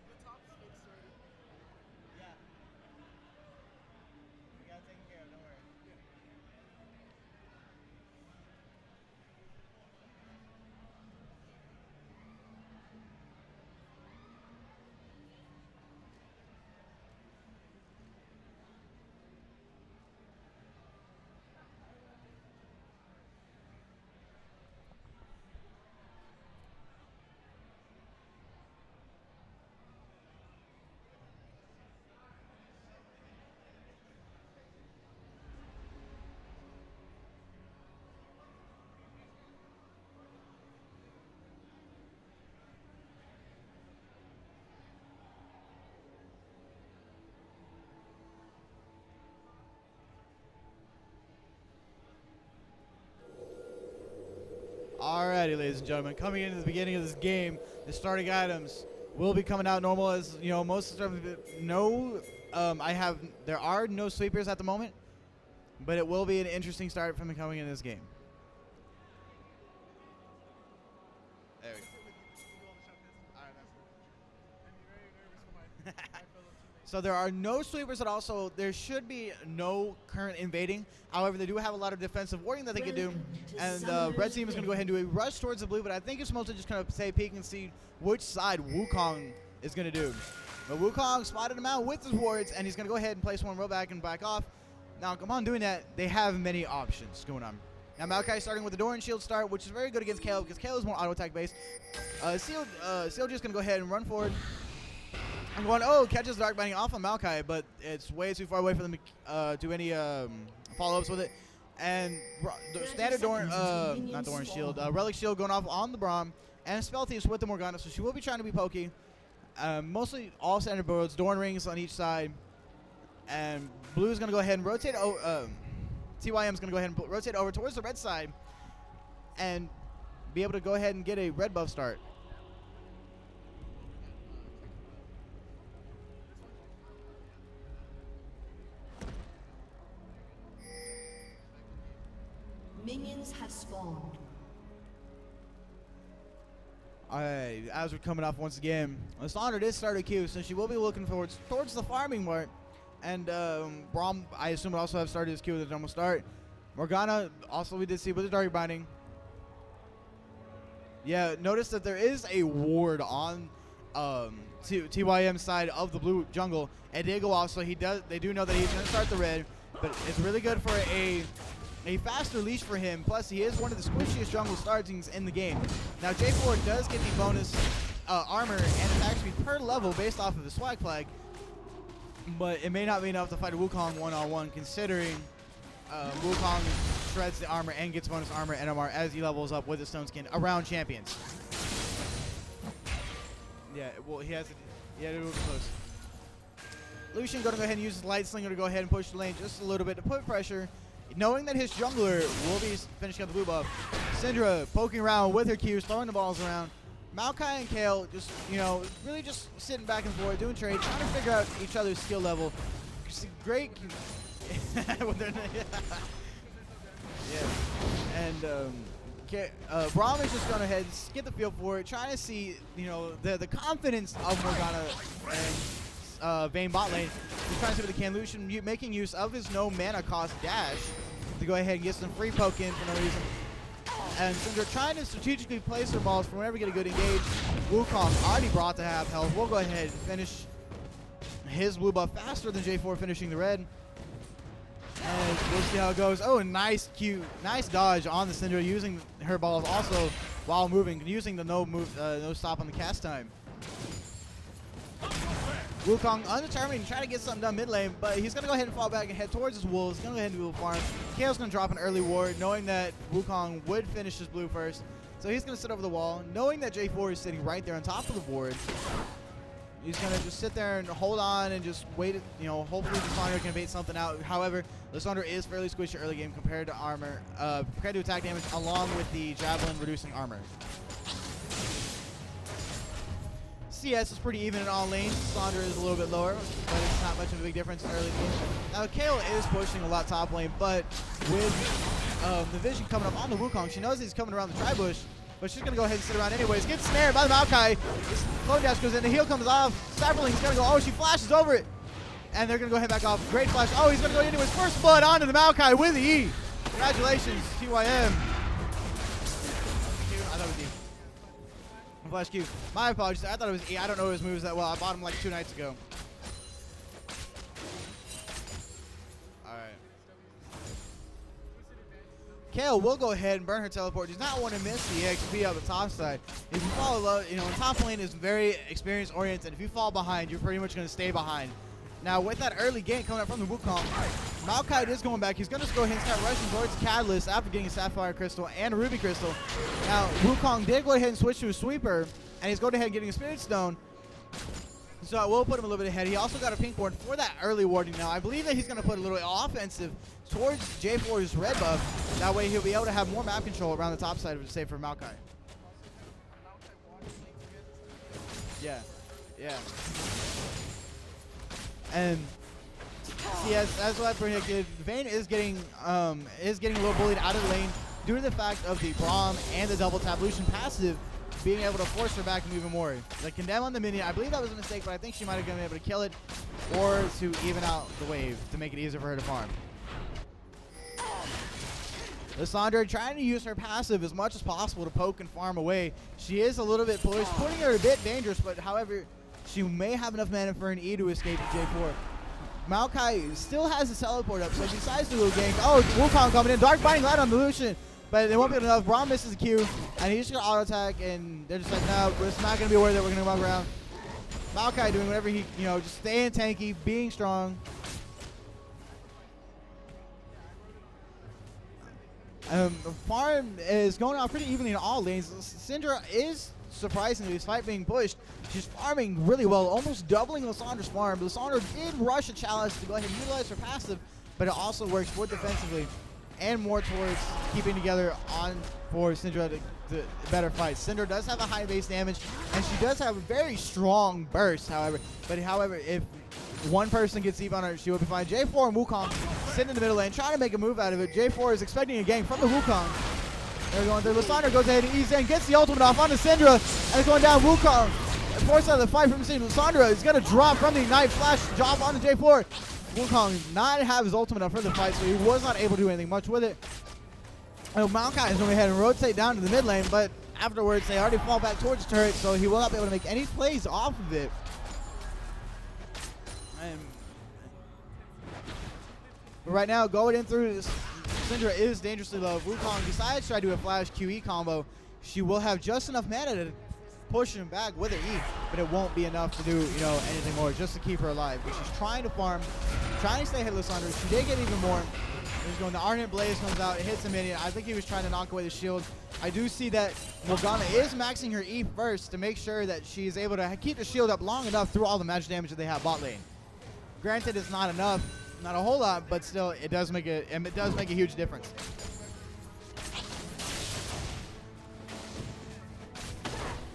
The top's fixed already. Yeah. We got it taken care of, don't worry. Alrighty, ladies and gentlemen, coming into the beginning of this game, the starting items will be coming out normal as you know. Most of the there are no sweepers at the moment, but it will be an interesting start from coming into this game. There we go. So there are no sweepers, and also there should be no current invading. However, they do have a lot of defensive warding that they can do, and the red team is going to go ahead and do a rush towards the blue, but I think it's mostly just going to say peek and see which side Wukong is going to do. But Wukong spotted him out with his wards, and he's going to go ahead and place one row back and back off. Now, come on, doing that, they have many options going on. Now, Maokai starting with the Doran shield start, which is very good against Kale, because Kale is more auto-attack based. Seal just going to go ahead and run forward. I'm going, catches Dark Binding off of Maokai, but it's way too far away for them to do any follow-ups with it. And the standard Doran, not Doran shield, Relic shield going off on the Braum, and Spell Thieves with the Morgana, so she will be trying to be pokey. Mostly all standard builds, Doran rings on each side, and Blue is going to go ahead and rotate, TYM is going to go ahead and rotate over towards the red side, and be able to go ahead and get a red buff start. Minions have spawned. Alright, as we're coming off once again, Lissandra did start a queue, so she will be looking towards the farming part. And Braum, I assume, would also have started his queue with a normal start. Morgana, also we did see with the Dark Binding. Yeah, notice that there is a ward on TYM's side of the blue jungle. It did go off, so they do know that he's going to start the red, but it's really good for a faster leash for him, plus he is one of the squishiest jungle startings in the game. Now J4 does get the bonus armor and attack speed per level based off of the swag flag, but it may not be enough to fight a Wukong one-on-one, considering Wukong shreds the armor and gets bonus armor NMR as he levels up with the Stone Skin around champions. Yeah, well, he has to, yeah, it was close. Lucian going to go ahead and use his Light Slinger to go ahead and push the lane just a little bit to put pressure, knowing that his jungler will be finishing up the blue buff. Syndra poking around with her Qs, throwing the balls around. Maokai and Kale just, really just sitting back and forth, doing trade, trying to figure out each other's skill level. Great. Yeah. And Braum is just going ahead and get the feel for it, trying to see, the confidence of Morgana and Vayne bot lane. He's trying to see what they can. Lucian making use of his no mana cost dash to go ahead and get some free poke in for no reason. And Syndra trying to strategically place their balls for whenever we get a good engage. Wukong already brought to half health. We'll go ahead and finish his blue buff faster than J4 finishing the red. And we'll see how it goes. Oh, nice dodge on the Syndra, using her balls also while moving, using the no stop on the cast time. Wukong undetermined, trying to get something done mid lane, but he's going to go ahead and fall back and head towards his wolves. He's going to go ahead and do a farm. Kale's going to drop an early ward, knowing that Wukong would finish his blue first. So he's going to sit over the wall, knowing that J4 is sitting right there on top of the board. He's going to just sit there and hold on and just wait, hopefully Lissandra can bait something out. However, Lissandra is fairly squishy early game compared to armor, compared to attack damage, along with the Javelin reducing armor. CS is pretty even in all lanes. Lissandra is a little bit lower, but it's not much of a big difference in early game. Now, Kale is pushing a lot top lane, but with the vision coming up on the Wukong, she knows he's coming around the tri-bush, but she's going to go ahead and sit around anyways. Gets snared by the Maokai. This clone dash goes in, the heal comes off. Cyberlink's going to go, oh, she flashes over it. And they're going to go ahead back off. Great flash. Oh, he's going to go anyways. First blood onto the Maokai with the E. Congratulations, TYM. I thought it was E. Flash Q. My apologies. I thought it was E. I don't know his moves that well. I bought him like 2 nights ago. Alright. Kale will go ahead and burn her teleport. Does not want to miss the XP on the top side. If you fall low, top lane is very experience oriented. If you fall behind, you're pretty much going to stay behind. Now, with that early gank coming up from the Wukong, Maokai is going back. He's going to go ahead and start rushing towards the Catalyst after getting a Sapphire Crystal and a Ruby Crystal. Now, Wukong did go ahead and switch to a Sweeper, and he's going ahead and getting a Spirit Stone. So I will put him a little bit ahead. He also got a pink ward for that early warding. Now, I believe that he's going to put a little offensive towards J4's red buff. That way, he'll be able to have more map control around the top side of it, save for Maokai. Yeah. Yeah. And yes, as what I predicted, Vayne is getting a little bullied out of the lane due to the fact of the Braum and the double tap Lucian passive being able to force her back even more. The condemn on the minion, I believe that was a mistake, but I think she might have been able to kill it or to even out the wave to make it easier for her to farm. Lissandra trying to use her passive as much as possible to poke and farm away. She is a little bit pushed, putting her a bit dangerous, but however, she may have enough mana for an E to escape to J4. Maokai still has his teleport up, so he decides to go gank. Oh, Wukong coming in. Dark Binding Light on the Lucian, but it won't be enough. Braum misses the Q, and he's just going to auto-attack, and they're just like, no, it's not going to be worth it. We're going to walk around. Maokai doing whatever he, just staying tanky, being strong. Farm is going out pretty evenly in all lanes. Syndra is surprisingly, despite being pushed, she's farming really well, almost doubling Lissandra's farm. Lissandra did rush a chalice to go ahead and utilize her passive, but it also works for defensively and more towards keeping together on for Syndra to better fight. Syndra does have a high base damage, and she does have a very strong burst, however. But however, if one person gets deep on her, she will be fine. J4 and Wukong sitting in the middle lane, trying to make a move out of it. J4 is expecting a gank from the Wukong. They're going through. Lissandra goes ahead and eases in, gets the ultimate off onto Syndra, and it's going down. Wukong forced out of the fight from Syndra. Lissandra is going to drop from the Ignite Flash, drop onto J4. Wukong not have his ultimate up for the fight, so he was not able to do anything much with it. And Maokai is going to go ahead and rotate down to the mid lane, but afterwards they already fall back towards the turret, so he will not be able to make any plays off of it. But right now, going in through this, Syndra is dangerously low. Wukong decides to try to do a flash QE combo. She will have just enough mana to push him back with her E, but it won't be enough to do, anything more, just to keep her alive. But she's trying to farm, trying to stay ahead of Lissandra. She did get even more. There's going, the Ardent Blaze comes out, it hits a minion. I think he was trying to knock away the shield. I do see that Morgana is maxing her E first to make sure that she's able to keep the shield up long enough through all the magic damage that they have bot lane. Granted, it's not enough, not a whole lot, but still, it does make a huge difference.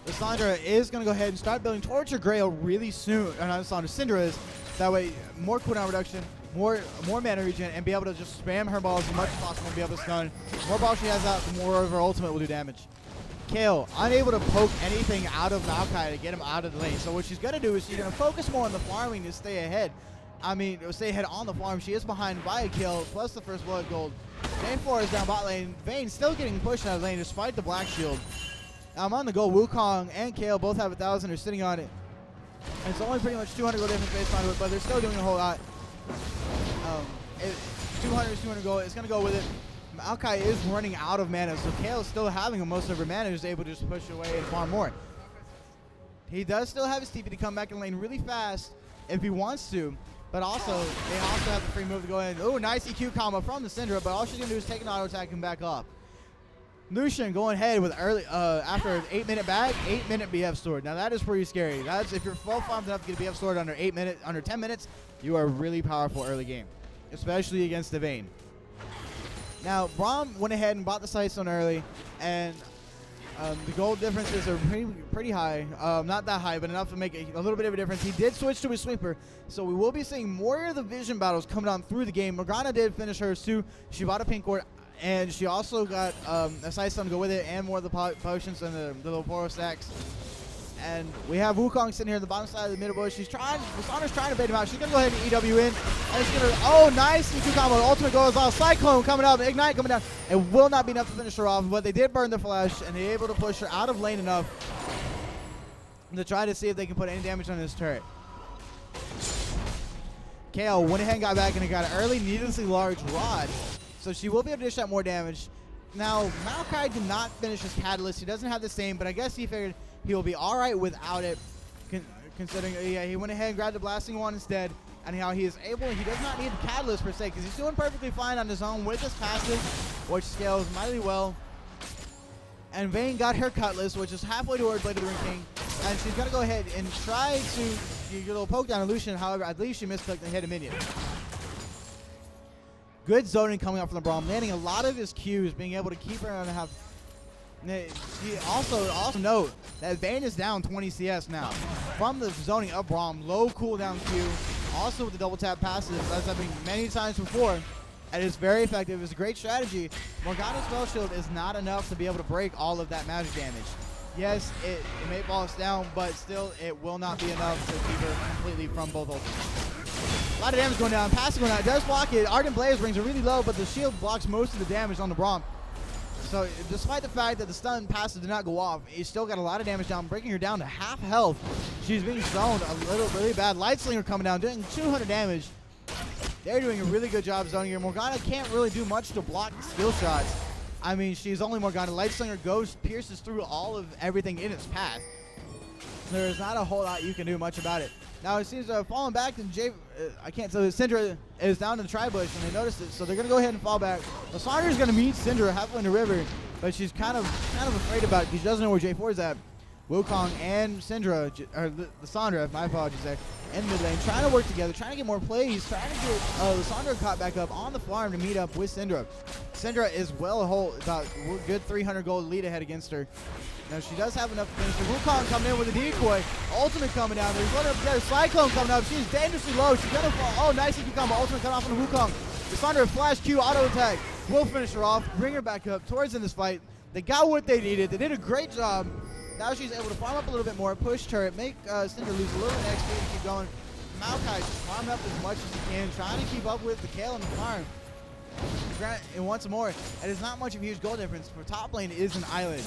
Lissandra is going to go ahead and start building towards her Grail really soon. Not Lissandra, Syndra is. That way, more cooldown reduction, more mana regen, and be able to just spam her balls as much as possible and be able to stun. The more balls she has out, the more of her ultimate will do damage. Kale, unable to poke anything out of Maokai to get him out of the lane. So what she's going to do is she's going to focus more on the farming to stay ahead. Stay ahead on the farm. She is behind by a kill, plus the first blood gold. J4 is down bot lane. Vayne still getting pushed out of lane despite the black shield. On the go, Wukong and Kale both have 1,000. They're sitting on it. And it's only pretty much 200 gold difference based on it, but they're still doing a whole lot. 200 is 200 gold. It's going to go with it. Maokai is running out of mana, so Kale is still having most of her mana, is able to just push away and farm more. He does still have his TP to come back in lane really fast if he wants to, but also, they also have the free move to go in. Oh, nice EQ combo from the Syndra, but all she's going to do is take an auto attack and back off. Lucian going ahead with early, after an 8-minute bag, 8-minute BF sword. Now that is pretty scary. That's if you're full farmed enough to get a BF sword under 10 minutes, you are really powerful early game, especially against the Vayne. Now Braum went ahead and bought the Sightstone early, and the gold differences are pretty high. Not that high, but enough to make a little bit of a difference. He did switch to his sweeper, so we will be seeing more of the vision battles coming on through the game. Morgana did finish hers too. She bought a pink ward. And she also got a Sightstone to go with it, and more of the potions and the little Poro stacks. And we have Wukong sitting here at the bottom side of the middle bush. Lissandra's trying to bait him out. She's going to go ahead and EW in. And she's going to, oh, nice EQ combo. Ultimate goes off. Cyclone coming up. Ignite coming down. It will not be enough to finish her off, but they did burn the flash, and they're able to push her out of lane enough to try to see if they can put any damage on this turret. Kale went ahead and got back, and it got an early, needlessly large rod. So she will be able to dish out more damage. Now, Maokai did not finish his Catalyst. He doesn't have the same, but I guess he figured he will be all right without it, considering he went ahead and grabbed the Blasting Wand instead, and how he is able, he does not need the Catalyst per se, because he's doing perfectly fine on his own with his passive, which scales mightily well. And Vayne got her Cutlass, which is halfway towards Blade of the Ring King, and she's going to go ahead and try to get a little poke down on Lucian. However, I believe she misclicked and hit a minion. Good zoning coming up from the Braum, landing a lot of his Qs, being able to keep her on the half. Also note that Vayne is down 20 CS now from the zoning of Braum. Low cooldown Q, also with the double tap passive, as happened many times before, and it's very effective. It's a great strategy. Morgana's spell shield is not enough to be able to break all of that magic damage. Yes, it may fall us down, but still it will not be enough to keep her completely from both ultimates. A lot of damage going down. Passive going out. It does block it. Ardent Blaze rings are really low, but the shield blocks most of the damage on the Braum. So despite the fact that the stun passive did not go off, he still got a lot of damage down, breaking her down to half health. She's being zoned a little really bad. Light Slinger coming down, doing 200 damage. They're doing a really good job zoning here. Morgana can't really do much to block skill shots. I mean, she's only Morgana. Light Slinger pierces through all of everything in its path. There's not a whole lot you can do much about it. Now it seems to have fallen back, and I can't tell. Syndra is down to the tri-bush, and they noticed it, so they're going to go ahead and fall back. Lissandra is going to meet Syndra halfway in the river, but she's kind of afraid about it because she doesn't know where J4 is at. Wukong and Syndra, or Lissandra, my apologies there, in mid lane, trying to work together, trying to get more plays, trying to get Lissandra caught back up on the farm to meet up with Syndra. Syndra is about good 300 gold lead ahead against her. Now she does have enough to finish. Wukong coming in with a decoy. Ultimate coming down. There's one up together. Cyclone coming up. She's dangerously low. She's gonna fall. Oh, nice EQ combo. Ultimate cut off on the Wukong. Lissandra flash Q auto attack. Will finish her off. Bring her back up towards in this fight. They got what they needed. They did a great job. Now she's able to farm up a little bit more. Push turret. Make Syndra lose a little bit of XP to keep going. Maokai just farming up as much as he can. Trying to keep up with the Kale on the farm. And once more, it is not much of a huge goal difference. For top lane, it is an island.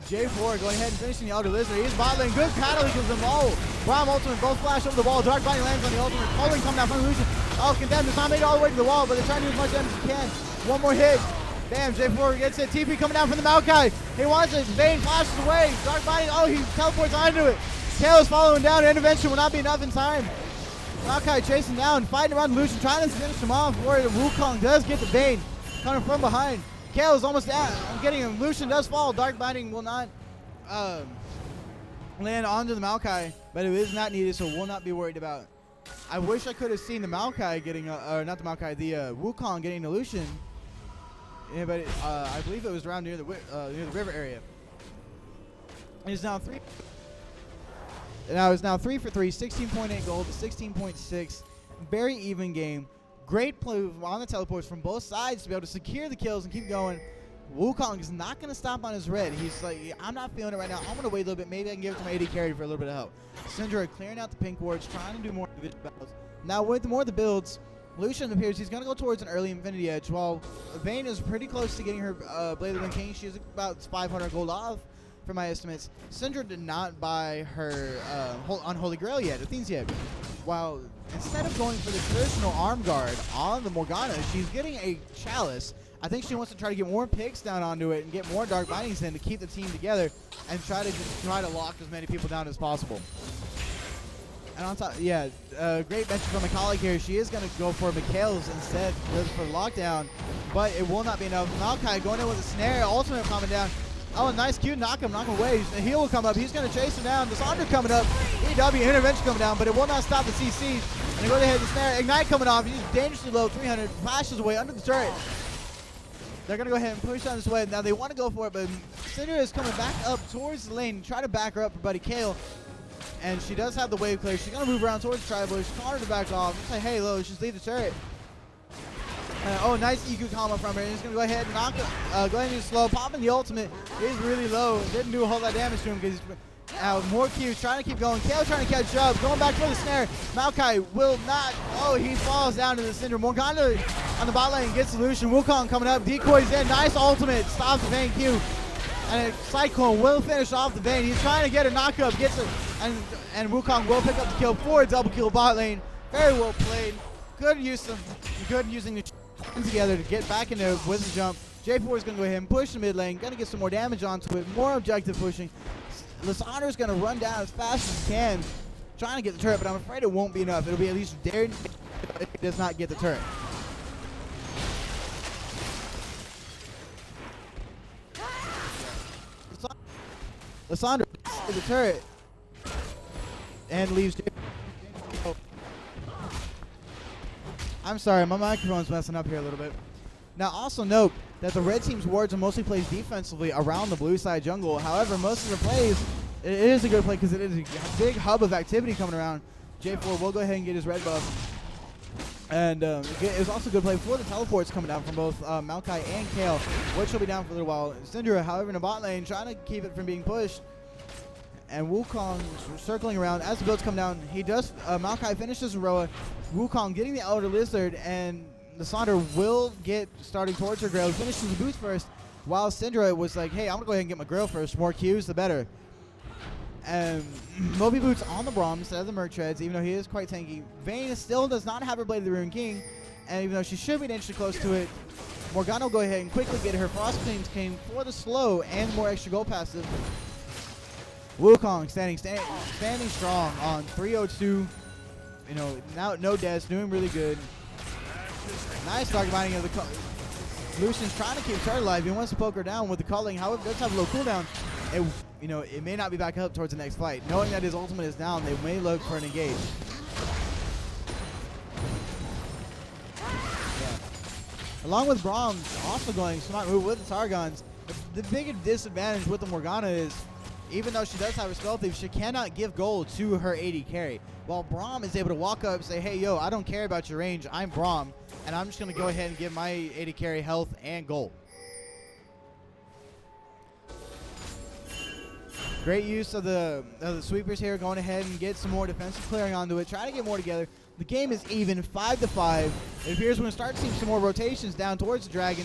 J4 going ahead and finishing the Elder Lizard. He's bot lane. Good catalyst gives them all. Braum ultimate, both flash over the wall. Dark Body lands on the ultimate. Culling coming down from Lucian. Oh, Condemned does not make it all the way to the wall, but they're trying to do as much damage as they can. One more hit. Bam, J4 gets it. TP coming down from the Maokai. He wants it. Vayne flashes away. Dark Body, oh, he teleports onto it. Kale is following down. Intervention will not be enough in time. Maokai chasing down, fighting around Lucian, trying to finish him off. Warrior Wukong does get the Bane, coming from behind. Kale's almost down. I'm getting him. Lucian does fall. Dark Binding will not land onto the Maokai, but it is not needed, so we'll not be worried about. I wish I could have seen the Maokai getting, or not the Maokai, the Wukong getting the Lucian. Yeah, but I believe it was around near the river area. It's now three. Now it's now 3 for 3, 16.8 gold to 16.6. Very even game. Great play on the teleports from both sides to be able to secure the kills and keep going. Wukong is not going to stop on his red. He's like, I'm not feeling it right now. I'm going to wait a little bit. Maybe I can give it to my AD carry for a little bit of help. Syndra clearing out the pink wards, trying to do more individual battles. Now with more of the builds, Lucian appears he's going to go towards an early Infinity Edge, while Vayne is pretty close to getting her Blade of the Wind King. She's about 500 gold off, for my estimates. Syndra did not buy her Unholy Grail yet, Athene's yet. While instead of going for the traditional arm guard on the Morgana, she's getting a Chalice. I think she wants to try to get more picks down onto it and get more Dark Bindings in to keep the team together and try to lock as many people down as possible. And on top, yeah, great mention from my colleague here. She is going to go for Mikhail's instead for the lockdown, but it will not be enough. Maokai going in with a snare, ultimate coming down. Oh, a nice Q, knock him away. The heal will come up. He's going to chase him down. Dishonor coming up. EW intervention coming down, but it will not stop the CC. And they go ahead and snare. Ignite coming off. He's dangerously low, 300. Flashes away under the turret. They're going to go ahead and push down this way. Now they want to go for it, but Syndra is coming back up towards the lane. Try to back her up for Buddy Kale. And she does have the wave clear. She's going to move around towards the Tribush. Connor to back off. Just say, hey, low, just leave the turret. Oh, nice EQ combo from her. He's going to go ahead and knock it. Go ahead and slow. Popping the ultimate is really low. Didn't do a whole lot of damage to him because more Qs trying to keep going. Kale trying to catch up. Going back for the snare. Maokai will not. Oh, he falls down to the Cinder. Morgana on the bot lane gets solution. Wukong coming up. Decoys in. Nice ultimate. Stops the Vayne Q. And Cyclone will finish off the Vayne. He's trying to get a knockup. Gets it. And Wukong will pick up the kill for a double kill bot lane. Very well played. Good use of using the together to get back into with the jump. J4 is going to go ahead and push the mid lane. Going to get some more damage onto it. More objective pushing. Lisandro is going to run down as fast as he can, trying to get the turret, but I'm afraid it won't be enough. It'll be at least dared if it does not get the turret. Lisandro gets the turret and leaves. I'm sorry, my microphone's messing up here a little bit. Now also note that the red team's wards are mostly plays defensively around the blue side jungle. However, most of the plays, it is a good play because it is a big hub of activity coming around. J4 will go ahead and get his red buff. And it was also a good play for the teleports coming down from both Maokai and Kale, which will be down for a little while. Syndra, however, in the bot lane, trying to keep it from being pushed. And Wukong circling around as the builds come down. He does, Maokai finishes Roa. Wukong getting the Elder Lizard, and Lisandro will get starting towards her Grail. Finishes the boots first, while Syndra was like, hey, I'm going to go ahead and get my Grail first. More Qs, the better. And Moby Boots on the Braum instead of the Merc Treads, even though he is quite tanky. Vayne still does not have her Blade of the Ruined King, and even though she should be dangerously close to it, Morgana will go ahead and quickly get her Frost Claims King for the slow and more extra gold passive. Wukong standing strong on 302. You know, now no deaths, doing really good. Nice Dark Binding of the Lucian's trying to keep her alive. He wants to poke her down with the culling. However, does have a low cooldown. It may not be back up towards the next fight. Knowing that his ultimate is down, they may look for an engage. Yeah. Along with Braum also going smart move with the Targons. The big disadvantage with the Morgana is, even though she does have her Spell Thief, she cannot give gold to her AD carry. While Braum is able to walk up and say, hey, yo, I don't care about your range. I'm Braum, and I'm just going to go ahead and give my AD carry health and gold. Great use of the sweepers here, going ahead and get some more defensive clearing onto it. Try to get more together. The game is even 5-5. It appears we're going to start seeing some more rotations down towards the Dragon.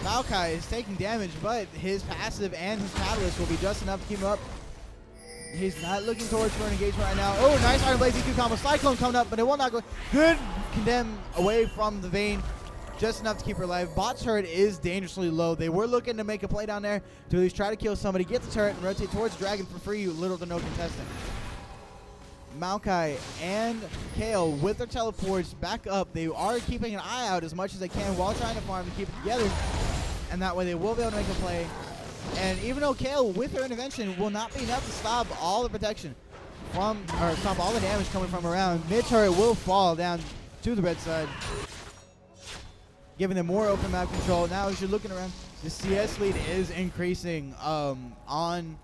Maokai is taking damage, but his passive and his catalyst will be just enough to keep him up. He's not looking towards for an engagement right now. Oh, nice Iron Blaze EQ combo. Cyclone coming up, but it will not go. Good condemn away from the Vayne. Just enough to keep her alive. Bot turret is dangerously low. They were looking to make a play down there to at least try to kill somebody, get the turret, and rotate towards the Dragon for free. Little to no contesting. Maokai and Kale with their teleports back up. They are keeping an eye out as much as they can while trying to farm to keep it together. And that way they will be able to make a play. And even though Kale with her intervention will not be enough to stop all the protection from, or stop all the damage coming from around, mid turret will fall down to the red side, giving them more open map control. Now as you're looking around, the CS lead is increasing on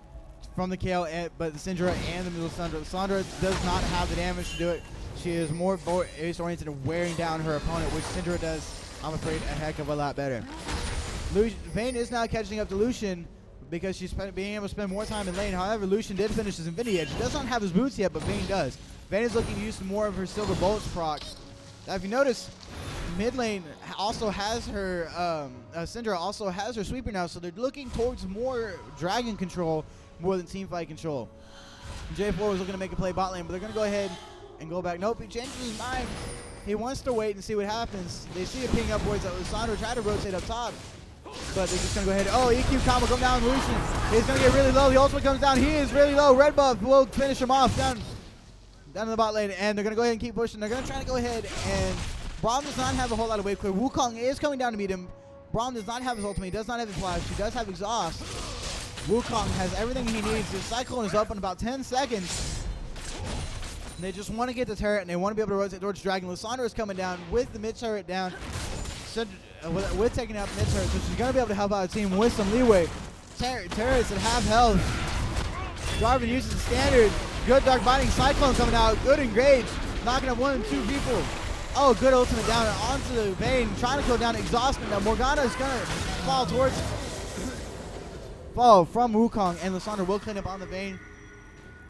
from the Kale, but the Syndra and the Lissandra. Lissandra does not have the damage to do it. She is more ace oriented and wearing down her opponent, which Syndra does, I'm afraid, a heck of a lot better. Vayne is now catching up to Lucian because she's being able to spend more time in lane. However, Lucian did finish his Infinity Edge. He does not have his boots yet, but Vayne does. Vayne is looking to use some more of her Silver Bolts proc. Now, if you notice, mid lane also has her, Syndra also has her sweeper now, so they're looking towards more dragon control more than team fight control. J4 was looking to make a play bot lane, but they're going to go ahead and go back. Nope, he changes his mind. He wants to wait and see what happens. They see it ping upwards. Lissandra tried to rotate up top, but they're just going to go ahead. Oh, EQ combo come down Lucian. He's going to get really low. The ultimate comes down. He is really low. Red buff will finish him off down in the bot lane, and they're going to go ahead and keep pushing. They're going to try to go ahead, and Braum does not have a whole lot of wave clear. Wukong is coming down to meet him. Braum does not have his ultimate. He does not have his flash. He does have exhaust. Wukong has everything he needs. His Cyclone is up in about 10 seconds. They just want to get the turret, and they want to be able to rotate towards Dragon. Lissandra is coming down with the mid turret down, with taking out mid turret, so she's going to be able to help out the team with some leeway. Turrets at half health. Jarvan uses the standard. Good Dark Binding. Cyclone coming out. Good engage. Knocking up 1 and 2 people. Oh, good ultimate down onto the Vayne. Trying to go down, exhausting. Now Morgana is going to fall towards from Wukong, and Lissandra will clean up on the Vayne.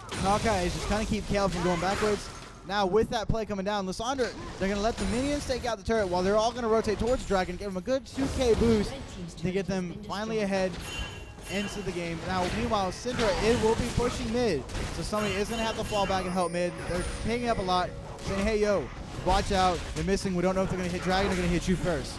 Maokai is just trying to keep Kale from going backwards. Now with that play coming down, Lissandra, they're going to let the minions take out the turret while they're all going to rotate towards Dragon, give them a good 2k boost to get them finally ahead into the game. Now meanwhile, Syndra, it will be pushing mid, so somebody is going to have to fall back and help mid. They're picking up a lot, saying, hey yo, watch out, they're missing, we don't know if they're going to hit Dragon, they're going to hit you first.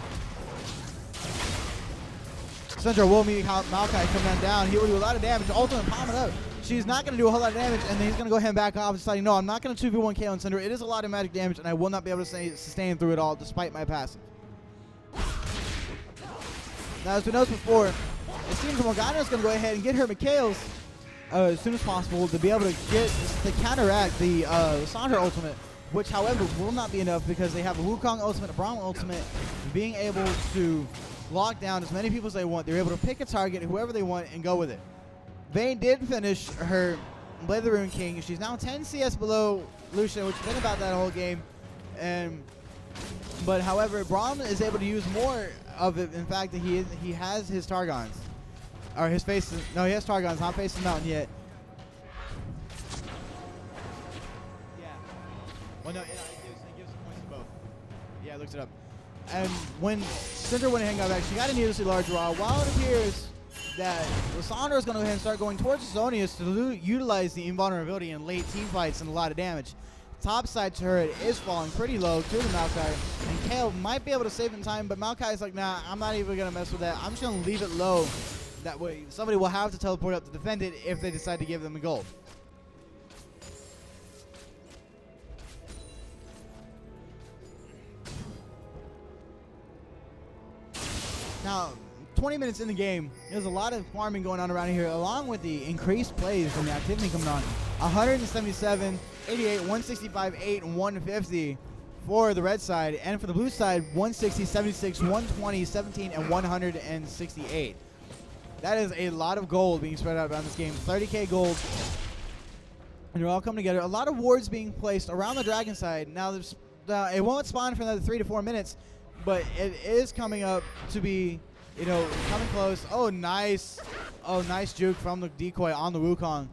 Syndra will meet Maokai coming down. He will do a lot of damage. Ultimate palm it up. She's not going to do a whole lot of damage, and then he's going to go ahead and back off, deciding, no, I'm not going to 2v1 Kale and Syndra. It is a lot of magic damage, and I will not be able to sustain through it all, despite my passive. Now, as we noticed before, it seems Morgana is going to go ahead and get her Mikhails as soon as possible to be able to counteract the Lissandra ultimate, which, however, will not be enough because they have a Wukong ultimate, a Braum ultimate, being able to lock down as many people as they want. They're able to pick a target, whoever they want, and go with it. Vayne did finish her Blade of the Ruined King. She's now 10 CS below Lucian, which has been about that whole game. But however, Braum is able to use more of it. In fact, he has his Targons. Or his faces. No, he has Targons, not Face the Mountain yet. Yeah. Well, no, it gives points to both. Yeah, I looked it up. And when Syndra went ahead and got back, she got a needlessly large draw. While it appears that Lissandra is going to go ahead and start going towards Zonius to utilize the invulnerability in late team fights and a lot of damage. Top side turret is falling pretty low to the Maokai, and Kale might be able to save in time, but Maokai is like, nah, I'm not even going to mess with that. I'm just going to leave it low. That way somebody will have to teleport up to defend it if they decide to give them the gold. Now, 20 minutes in the game, there's a lot of farming going on around here, along with the increased plays and the activity coming on. 177, 88, 165, 8, and 150 for the red side. And for the blue side, 160, 76, 120, 17, and 168. That is a lot of gold being spread out around this game. 30k gold. And they're all coming together. A lot of wards being placed around the dragon side. Now, it won't spawn for another 3 to 4 minutes, but it is coming up to be, you know, coming close. Oh, nice. Oh, nice juke from the decoy on the Wukong.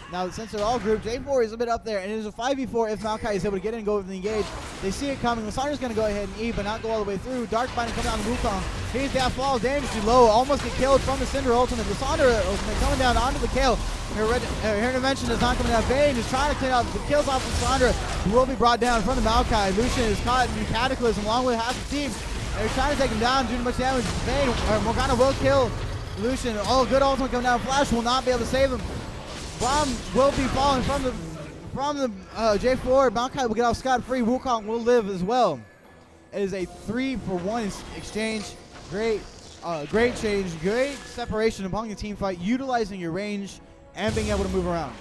Now, since they're all grouped, J4 is a bit up there, and it is a 5v4 if Maokai is able to get in and go with the engage. They see it coming. Lissandra's going to go ahead and E, but not go all the way through. Dark Binding coming down the Wukong. He's got fall damage too low. Almost get killed from the Syndra ultimate. Lissandra ultimate coming down onto the Kale. Her intervention is not coming down. Vayne is trying to clean up the kills off Lissandra, who will be brought down from the Maokai. Lucian is caught in Cataclysm along with half the team. They're trying to take him down, doing much damage. Vayne, Morgana will kill Lucian. Oh, good ultimate coming down. Flash will not be able to save him. Braum will be falling from from the J4, Maokai will get off scot-free. Wukong will live as well. It is a 3-for-1 exchange. Great change, great separation among the team fight, utilizing your range and being able to move around.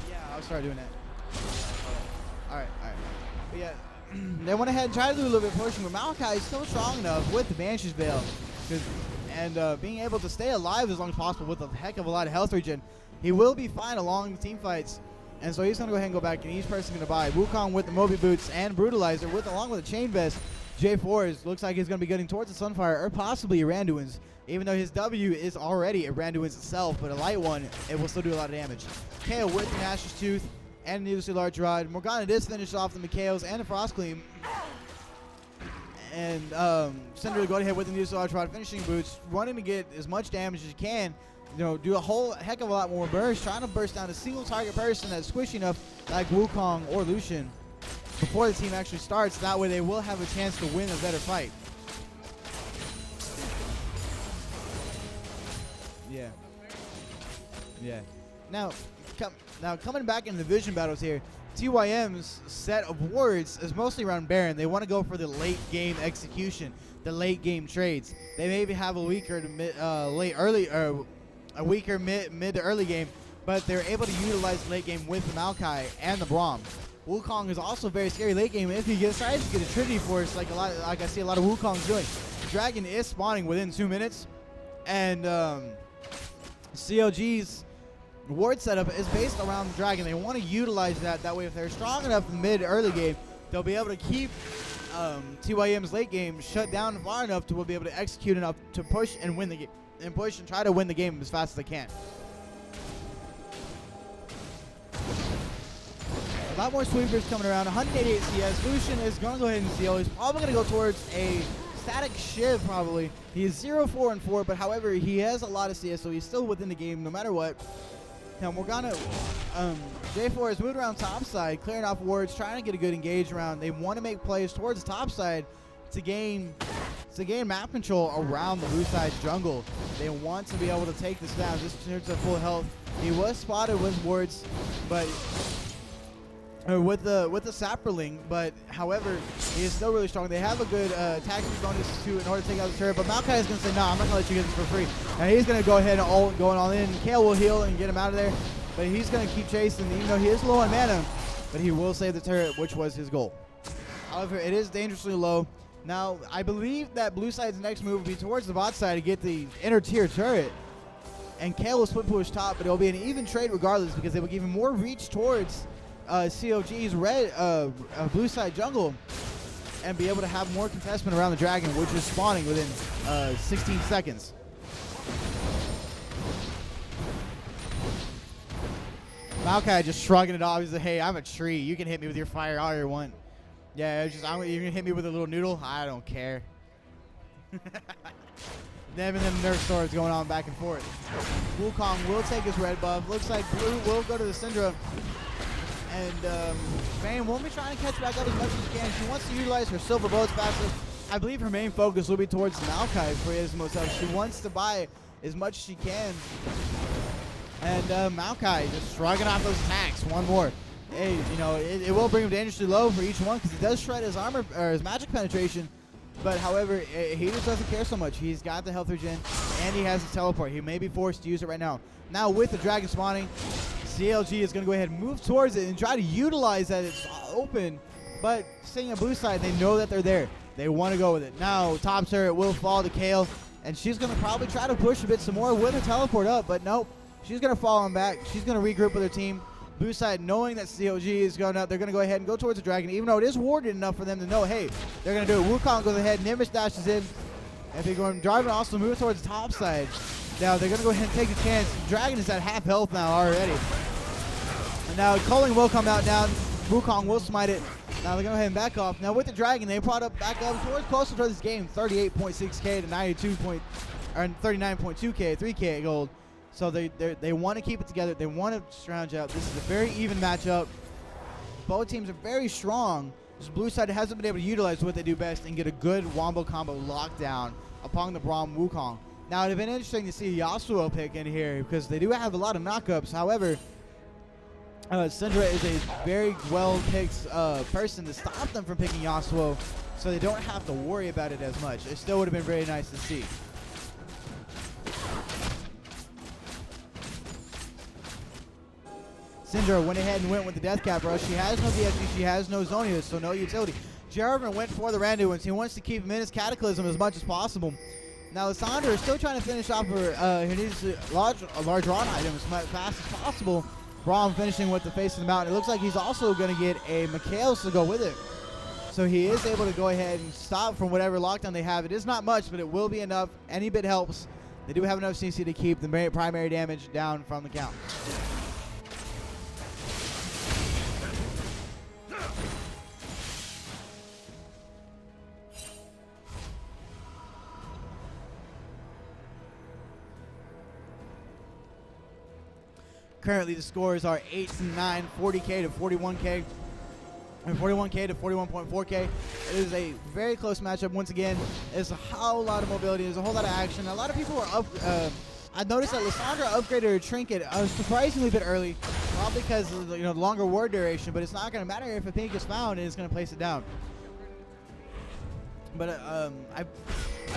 Yeah, I'll start doing that. All right. But yeah, they went ahead and tried to do a little bit of pushing, but Maokai is still strong enough with the Banshee's Veil and being able to stay alive as long as possible with a heck of a lot of health regen. He will be fine along the team fights, and so he's going to go ahead and go back, and each person's going to buy Wukong with the Moby Boots and Brutalizer along with the Chain Vest. J4 looks like he's going to be getting towards the Sunfire or possibly a Randuin's, even though his W is already a Randuin's itself, but a light one, it will still do a lot of damage. Kale with the Nash's Tooth and the Needlessly Large Rod. Morgana does finish off the Mikhails and the Frost Gleam. And Cinder going ahead with the Needlessly Large Rod, finishing boots, wanting to get as much damage as you can. You know, do a whole heck of a lot more burst, trying to burst down a single target person that's squishy enough like Wukong or Lucian before the team actually starts. That way they will have a chance to win a better fight. Yeah. Now coming back into the vision battles here, TYM's set of wards is mostly around Baron. They want to go for the late game execution, the late game trades. They maybe have a weaker to mid to early game, but they're able to utilize late game with the Maokai and the Braum. Wukong is also very scary late game if he decides to get a Trinity Force, like I see a lot of Wukongs doing. Dragon is spawning within 2 minutes, and CLG's ward setup is based around the Dragon. They want to utilize that. That way, if they're strong enough in mid-early game, they'll be able to keep TYM's late game shut down far enough to be able to execute enough to push and win the game, and push and try to win the game as fast as they can. A lot more sweepers coming around. 188 CS. Lucian is going to go ahead and seal. He's probably going to go towards a static Shiv probably. He is 0-4-4, but however, he has a lot of CS, so he's still within the game no matter what. Now Morgana, J4 has moved around top side, clearing off wards, trying to get a good engage around. They want to make plays towards the top side to gain map control around the blue side jungle. They want to be able to take this down just in terms of full health. He was spotted with wards, but with the Sapperling, but however, he is still really strong. They have a good attack bonus too in order to take out the turret, but Maokai is going to say, no, I'm not going to let you get this for free. And he's going to go ahead and going all in. Kale will heal and get him out of there, but he's going to keep chasing, even though he is low on mana, but he will save the turret, which was his goal. However, it is dangerously low. Now, I believe that blue side's next move will be towards the bot side to get the inner tier turret, and Kale will split push top, but it will be an even trade regardless because they will give him more reach towards COG's blue side jungle and be able to have more contestment around the Dragon, which is spawning within 16 seconds. Maokai just shrugging it off. He's like, hey, I'm a tree. You can hit me with your fire all you want. Yeah, you're going to hit me with a little noodle? I don't care. Them and them nerf swords going on back and forth. Wukong will take his red buff. Looks like blue will go to the Syndra. And Vayne won't be trying to catch back up as much as she can. She wants to utilize her silver bullets passive. I believe her main focus will be towards Maokai for his most health. She wants to buy as much as she can. And Maokai just shrugging off those attacks. One more. Hey, you know, it will bring him dangerously low for each one because he does shred his armor or his magic penetration. But however, he just doesn't care so much. He's got the health regen and he has his teleport. He may be forced to use it right now. Now with the Dragon spawning, CLG is going to go ahead and move towards it and try to utilize that it's open. But seeing a blue side, they know that they're there. They want to go with it. Now top turret will fall to Kale, and she's going to probably try to push a bit some more with her teleport up, but nope. She's going to fall on back. She's going to regroup with her team. Blue side, knowing that COG is going up, they're going to go ahead and go towards the Dragon, even though it is warded enough for them to know, hey, they're going to do it. Wukong goes ahead, Nimbus dashes in, and they're going to drive and also move towards the top side. Now they're going to go ahead and take a chance. Dragon is at half health now already. And now Culling will come out now. Wukong will smite it. Now they're going to go ahead and back off. Now with the Dragon, they brought up back up towards closer to this game, 38.6k to 39.2k, 3k gold. So they want to keep it together. They want to scrounge out. This is a very even matchup. Both teams are very strong. This blue side hasn't been able to utilize what they do best and get a good wombo combo lockdown upon the Braum Wukong. Now, it would have been interesting to see Yasuo pick in here because they do have a lot of knockups. However, Syndra is a very well-picked person to stop them from picking Yasuo, so they don't have to worry about it as much. It still would have been very nice to see. Syndra went ahead and went with the Death Cap rush. She has no DSG, she has no Zonius, so no utility. Jarvan went for the Randuins. He wants to keep him in his Cataclysm as much as possible. Now, Lissandra is still trying to finish off her, he needs a large run item as fast as possible. Braum finishing with the face of the mountain. It looks like he's also going to get a Mikhails to go with it. So he is able to go ahead and stop from whatever lockdown they have. It is not much, but it will be enough. Any bit helps. They do have enough CC to keep the primary damage down from the count. Currently, the scores are 8-9, 40K to 41K, and 41K to 41.4K. It is a very close matchup. Once again, there's a whole lot of mobility. There's a whole lot of action. A lot of people are up. I noticed that Lissandra upgraded her trinket surprisingly a bit early, probably because of the longer ward duration. But it's not going to matter if a pink is found, and it's going to place it down. But I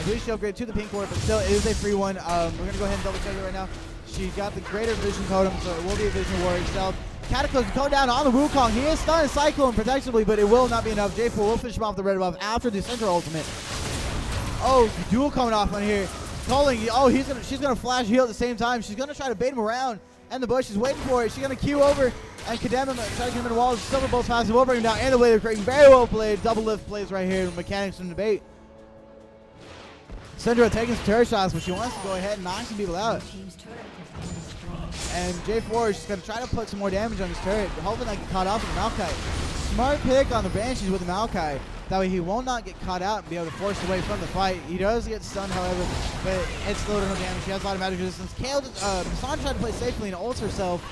believe she upgraded to the pink ward, but still, it is a free one. We're going to go ahead and double check it right now. She got the greater vision totem, so it will be a vision warrior itself. Cataclysm going down on the Wukong. He is stunned Cyclone protectively, but it will not be enough. J4 will finish him off the red buff after the Syndra ultimate. Oh, duel coming off on here. Culling, she's gonna flash heal at the same time. She's gonna try to bait him around, and the bush is waiting for it. She's gonna queue over and condemn him, try to get him in the walls. Silver Bolt's passive will bring him down, and the way they're creating very well played. Double lift plays right here. Mechanics from the bait. Syndra taking some turret shots, but she wants to go ahead and knock some people out. And J4 is just going to try to put some more damage on his turret, hoping that get caught off with the Maokai. Smart pick on the Banshees with the Maokai. That way he will not get caught out and be able to force away from the fight. He does get stunned, however, but it's little to no damage. She has a lot of magic resistance. Masana tried to play safely and ult herself.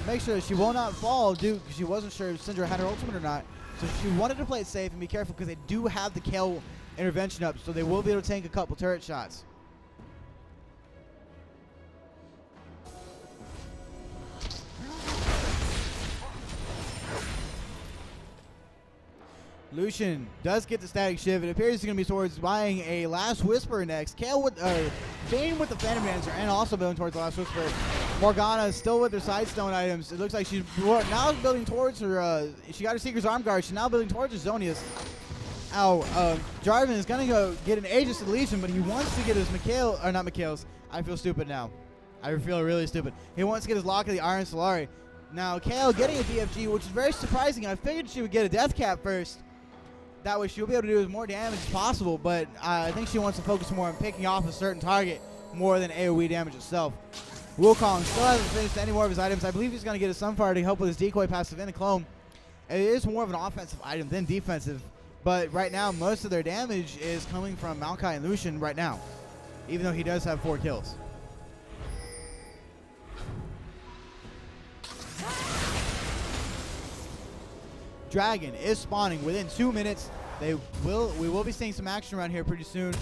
Make sure that she will not fall, because she wasn't sure if Syndra had her ultimate or not. So she wanted to play it safe and be careful because they do have the Kale intervention up, so they will be able to tank a couple turret shots. Lucian does get the static shift. It appears he's going to be towards buying a Last Whisper next. Kale with Vayne with the Phantom Dancer and also building towards the Last Whisper. Morgana is still with her Sidestone items. It looks like she's now building towards her. She got her Seeker's Arm Guard. She's now building towards her Zonius. Jarvan is going to go get an Aegis to the Legion, but he wants to get his not Mikhails. I feel stupid now. I feel really stupid. He wants to get his Lock of the Iron Solari. Now, Kale getting a DFG, which is very surprising. I figured she would get a Death Cap first. That way she'll be able to do as more damage as possible, but I think she wants to focus more on picking off a certain target more than AoE damage itself. Wukong still hasn't finished any more of his items. I believe he's going to get a Sunfire to help with his decoy passive and a clone. It is more of an offensive item than defensive, but right now most of their damage is coming from Maokai and Lucian right now, even though he does have 4 kills. Dragon is spawning within 2 minutes. We will be seeing some action around here pretty soon.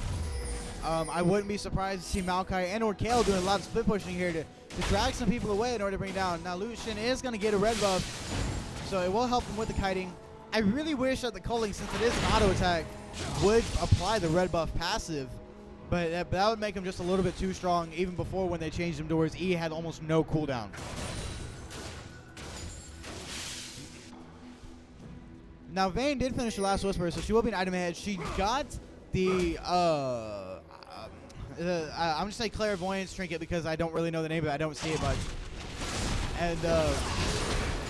I wouldn't be surprised to see Maokai and or Kale doing a lot of split pushing here to drag some people away in order to bring down. Now Lucian is going to get a red buff, so it will help him with the kiting. I really wish that the culling, since it is an auto attack, would apply the red buff passive, but that would make him just a little bit too strong. Even before when they changed him to where his E had almost no cooldown. Now, Vayne did finish the Last Whisper, so she will be an item ahead. She got the, I'm just saying Clairvoyance trinket because I don't really know the name of it. I don't see it much. And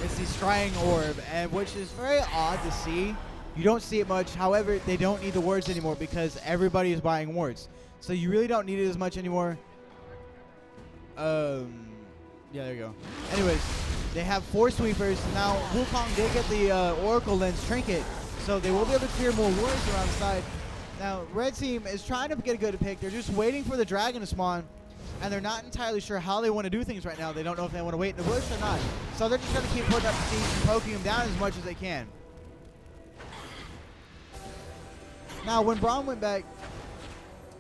it's the Scrying Orb, and which is very odd to see. You don't see it much. However, they don't need the wards anymore because everybody is buying wards. So you really don't need it as much anymore. Yeah, there you go. Anyways. They have 4 sweepers. Now, Wukong did get the Oracle Lens trinket, so they will be able to clear more wards around the side. Now, Red Team is trying to get a good pick. They're just waiting for the dragon to spawn, and they're not entirely sure how they want to do things right now. They don't know if they want to wait in the bush or not. So they're just going to keep putting up the siege and poking him down as much as they can. Now, when Braum went back,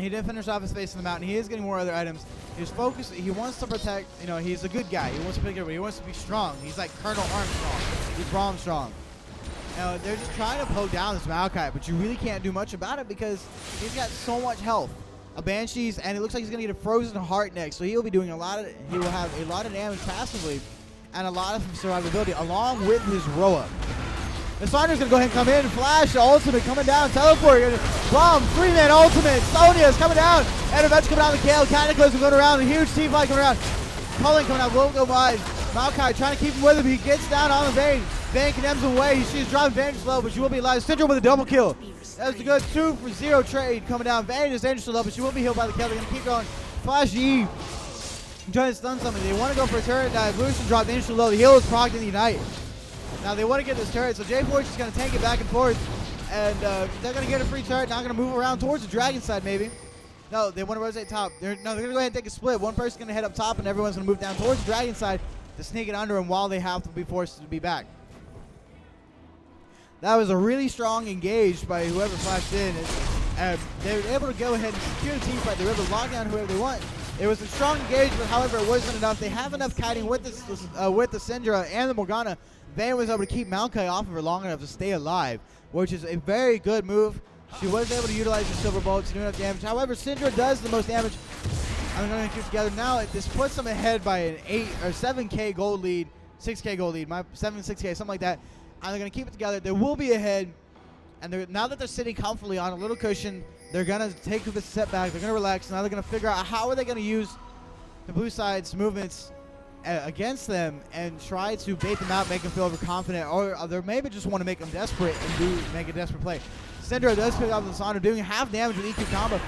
He didn't finish off his face in the mountain. He is getting more other items. He's focused. He wants to protect. You know, he's a good guy. He wants to pick everybody. He wants to be strong. He's like Colonel Armstrong. He's Braum strong. Now, they're just trying to poke down this Maokai, but you really can't do much about it because he's got so much health. A Banshees, and it looks like he's going to get a Frozen Heart next, so he'll be doing he will have a lot of damage passively and a lot of survivability along with his Roa. The Sonya's going to go ahead and come in. Flash, ultimate coming down. Teleport. Bomb, 3-man ultimate. Sonya's coming down. And eventually coming down the Gale. Cataclysm going around. A huge team fight coming around. Culling coming out. Won't go wide. Maokai trying to keep him with him. He gets down on the Vayne. Vayne condemns him away. She's driving Vayne slow, but she will be alive. Syndrome with a double kill. That's a good 2-for-0 trade coming down. Vayne is dangerously low, but she will be healed by the kill. They're going to keep going. Flash E. Trying to stun something. They want to go for a turret dive. Lucian dropped dangerously low. The heal is procced in the Ignite. Now they want to get this turret, so J4 is just going to tank it back and forth. And they're going to get a free turret. Now going to move around towards the dragon side, maybe. No, they want to rotate top. They're going to go ahead and take a split. One person's going to head up top, and everyone's going to move down towards the dragon side to sneak it under them while they have to be forced to be back. That was a really strong engage by whoever flashed in. And they were able to go ahead and secure the team fight. They were able to lock down whoever they want. It was a strong engagement, however, it wasn't enough. They have enough kiting with the Syndra and the Morgana. Vayne was able to keep Maokai off of her long enough to stay alive, which is a very good move. She was able to utilize the Silver Bolt to do enough damage. However, Syndra does the most damage. I'm going to keep together now. This puts them ahead by an 8 or 7K gold lead, 6K gold lead, 6K, something like that. And they're going to keep it together. They will be ahead. And now that they're sitting comfortably on a little cushion, they're going to take a step back. They're going to relax. Now they're going to figure out how are they going to use the blue side's movements against them and try to bait them out, make them feel overconfident, or they maybe just want to make them desperate and make a desperate play. Syndra does pick up the Sonya, doing half damage with EQ combo.